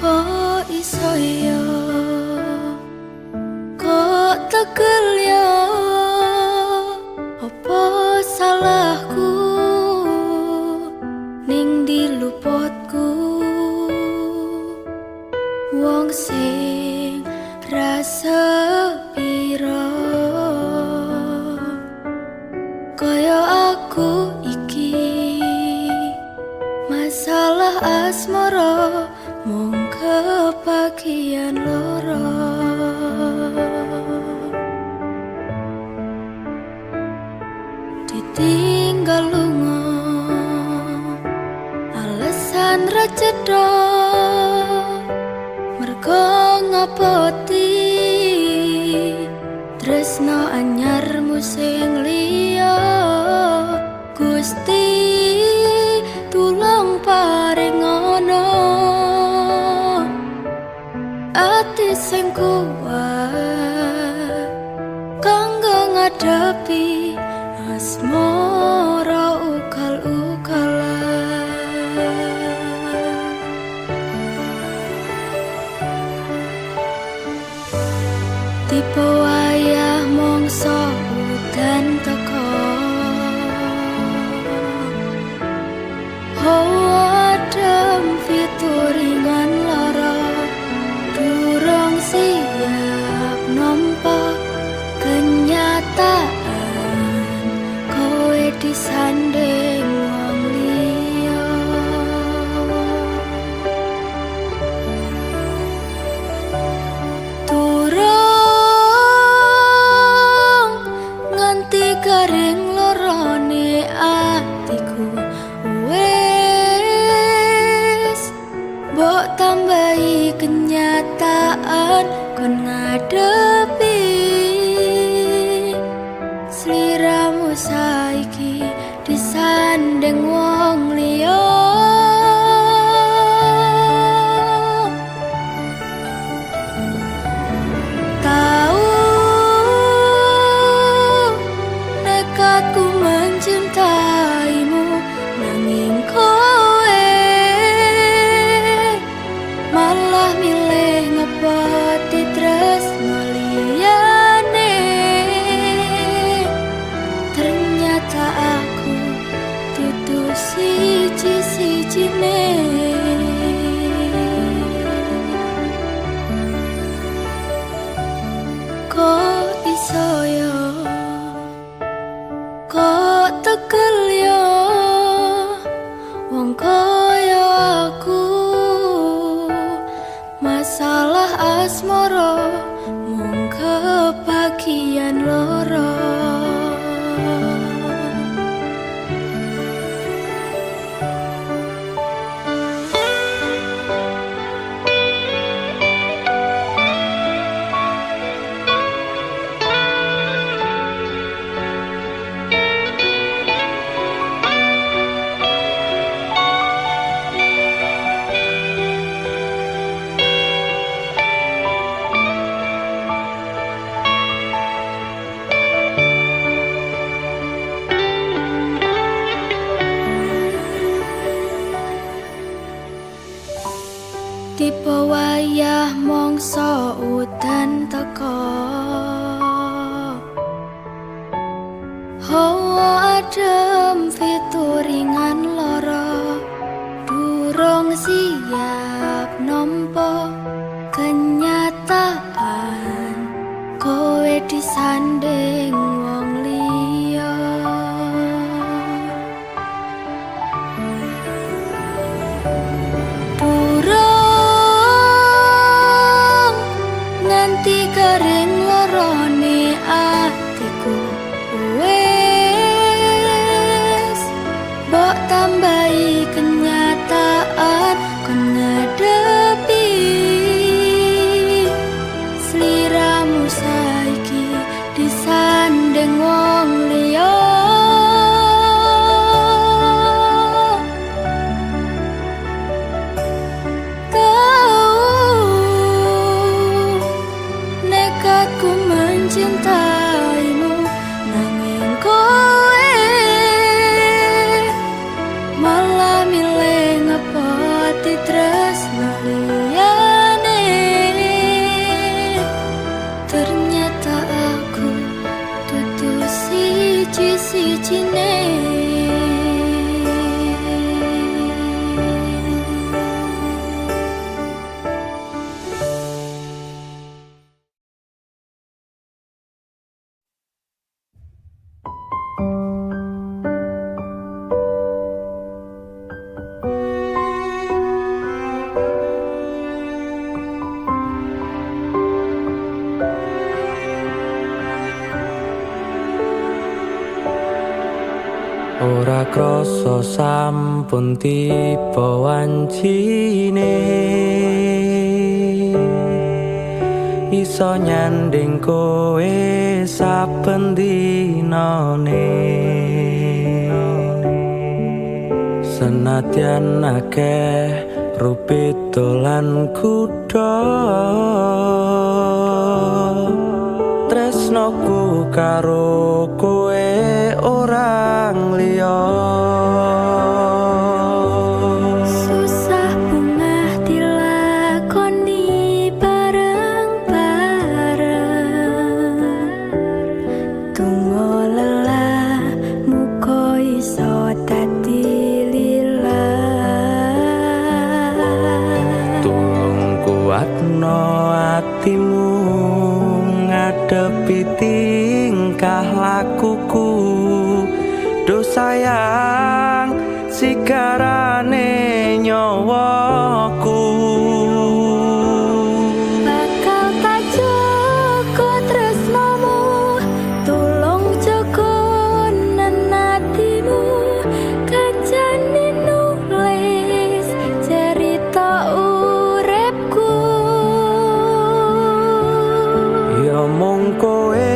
S1: Kok iso ya, kok tegel ya, apa salahku ning diluputku wong sing rasa piro kaya aku iki masalah asmara mung kebagian loro ditinggal lunga alasan ra cedha mergo ngapoti tresno anyarmu sing liya Gusti tulung paringono ati sing kuat kanggo ngadepi asmara ukal-ukalan tipe wayah mongso udan teko adem fituringan lara durung siap nampa kenyataan kowe disanding wong liya durung nganti garing lorone atiku mbok tambahi kenyataan kon ngadepi sliramu saiki disanding wong liya tahu nekatku mencintaimu nanging kowe malah milih ngepoti tresno liya dudu siji-sijine. Kok iso yo, kok tekel yo, wong koyo aku. Masalah asmara mung kebagian loro. Tipe wayah mongso udan teko, hawa adem fituringan lara. Durung siap nampa kenyataan, kowe disanding wong liya. Nganti kering lorone atiku, wes mbok tambahi kenyataan kon ngadepi sliramu saiki disanding wong liya. Ku mencintaimu, nanging kowe malah milih ngepoti tresno liyane. Ternyata aku dudu siji-sijine.
S2: Ora krasa sampun tiba wancine, iso nyanding kowe saben dinane. Senadyan akeh rupit dolan kuda, tresnoku karo kowe orang liya.
S1: Susah bungah dilakoni bareng-bareng, tunggu lelah muka iso dadi lillah.
S2: Tulung kuatno atimu ngadepi tingkah lakuku. Duh sayang sigarane nyawaku,
S1: bakal tak jaga tresnamu, tulung jaga nenatimu. Kancane nulis cerita uripku,
S2: ya mung kowe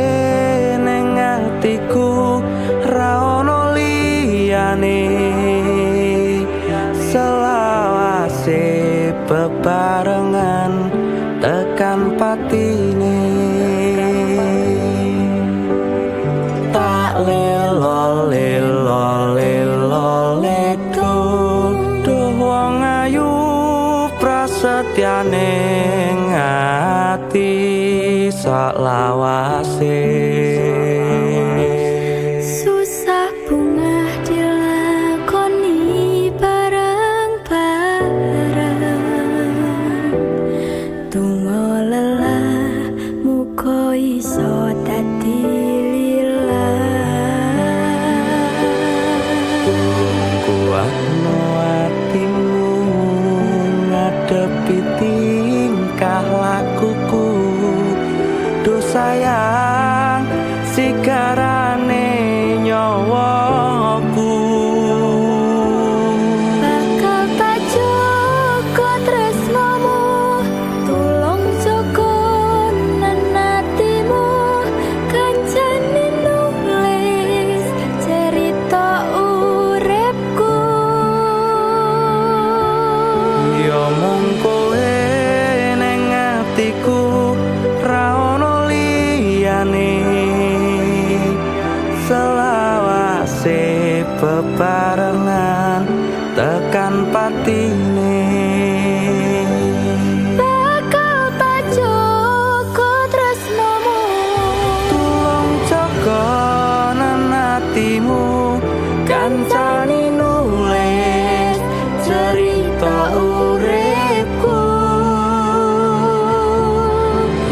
S2: ning atiku, ra ono liyane. Selawase bebarengan tekan patine, tak lelo ledo. Duh wong ayu prasetyane ngati sak lawase.
S1: susah bungah dilakoni
S2: Sahno atimu ngadepi tingkah lakuku. Duh sayang sigarane nyawaku.
S1: Bakal tak jaga tresnamu, tulung jaga nanatimu. Kancane nulis cerita uripku.
S2: Ya mung kowe ning atiku, ra ono liyane. Selawase bebarengan tekan patine.
S1: Bakal tak jaga tresnamu,
S2: Tulung jaga nanatimu. Kancane nulis cerita uripku.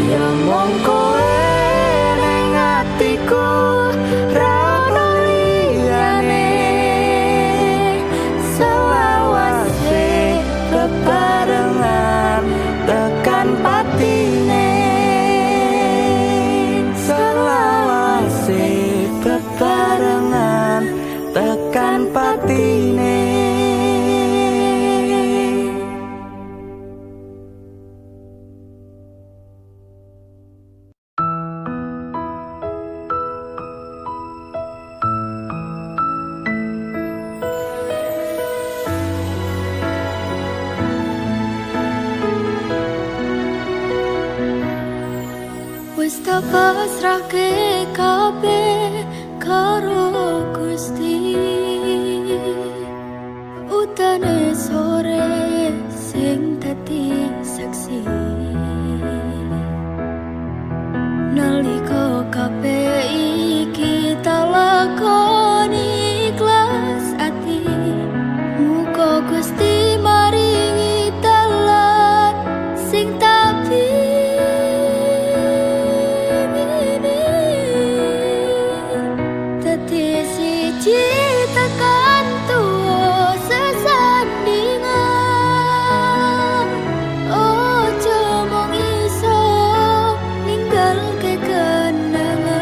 S2: Ya mung kowe ning atiku, ra ono liyane. Selawase bebarengan tekan patine. Selawase bebarengan tekan patine.
S1: wis tak pasrahke kabeh karo Gusti. Utane sore sing dadi saksi, nalika kabeh iki tak lakoni ikhlas ati. Muga Gusti maringi dalan sing tak tekan tuwa sesandingan. Ojo mung iso ninggalke kenangan.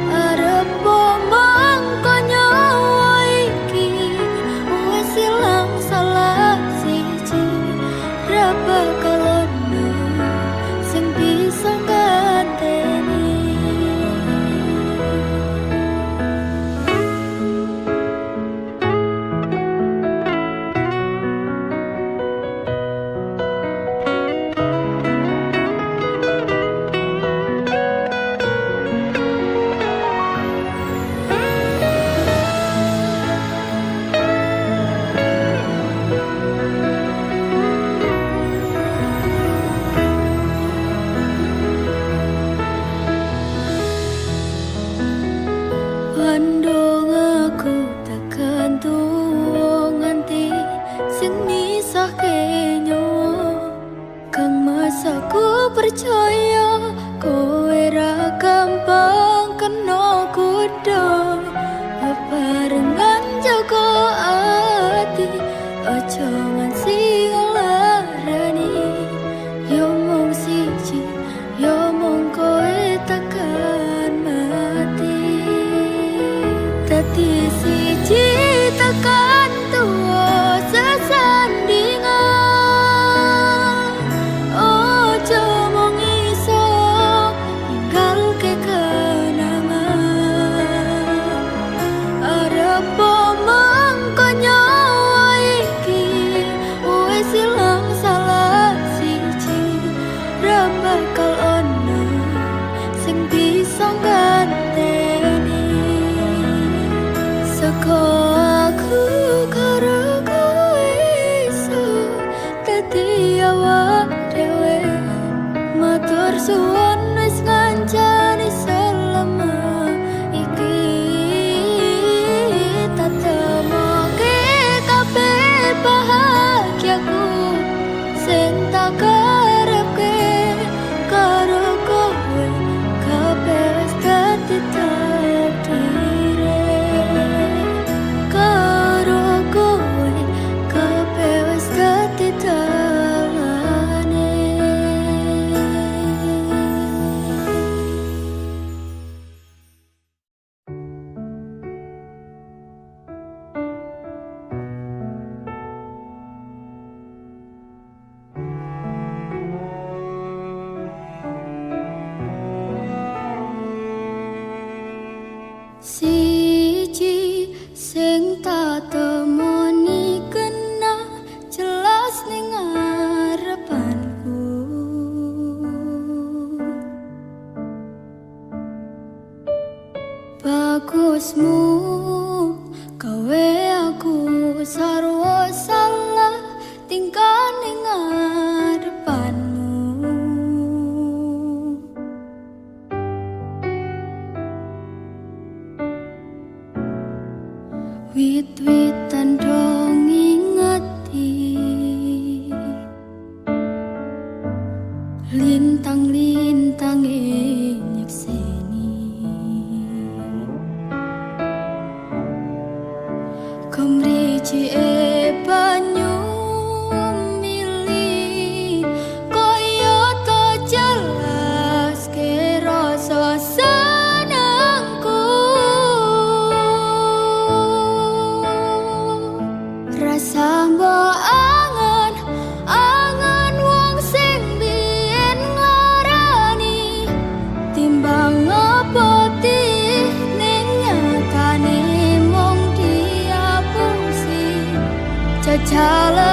S1: Arep mangko nyawa iki wis ilang salah siji. Ra bakal ono sing bisa nganteni. Andung aku tekan tuwa nganti sing misahke nyawa. Kang mas aku percaya kowe ra gampang kena godha. Bebarengan jaga ati, aja nganti nglarani. Yo mung siji, yo mung kowe tekan mati. Dadi siji tekan tuwa sesandingan. Ojo mung iso ninggalke kenangan. Arep mangko nyawa iki wis ilang salah siji. Ra bakal ono sing bisa nganteni. Saka aku karo kowe iso dadi awak dhewe. Matur suwun wis ngancani selama iki. Tatemoke kabeh bahagiaku sing tak karepke karo kowe. Kabeh wis dadi takdire. Wit-witan dong ingati lintang-lintang nyekseni kemriji banyu mili koyo to jelas ke rasa senengku rasa mbok angen angen wong sing biyen nglarani timbang ngopoti ning nyatane mung dia fungsi jajal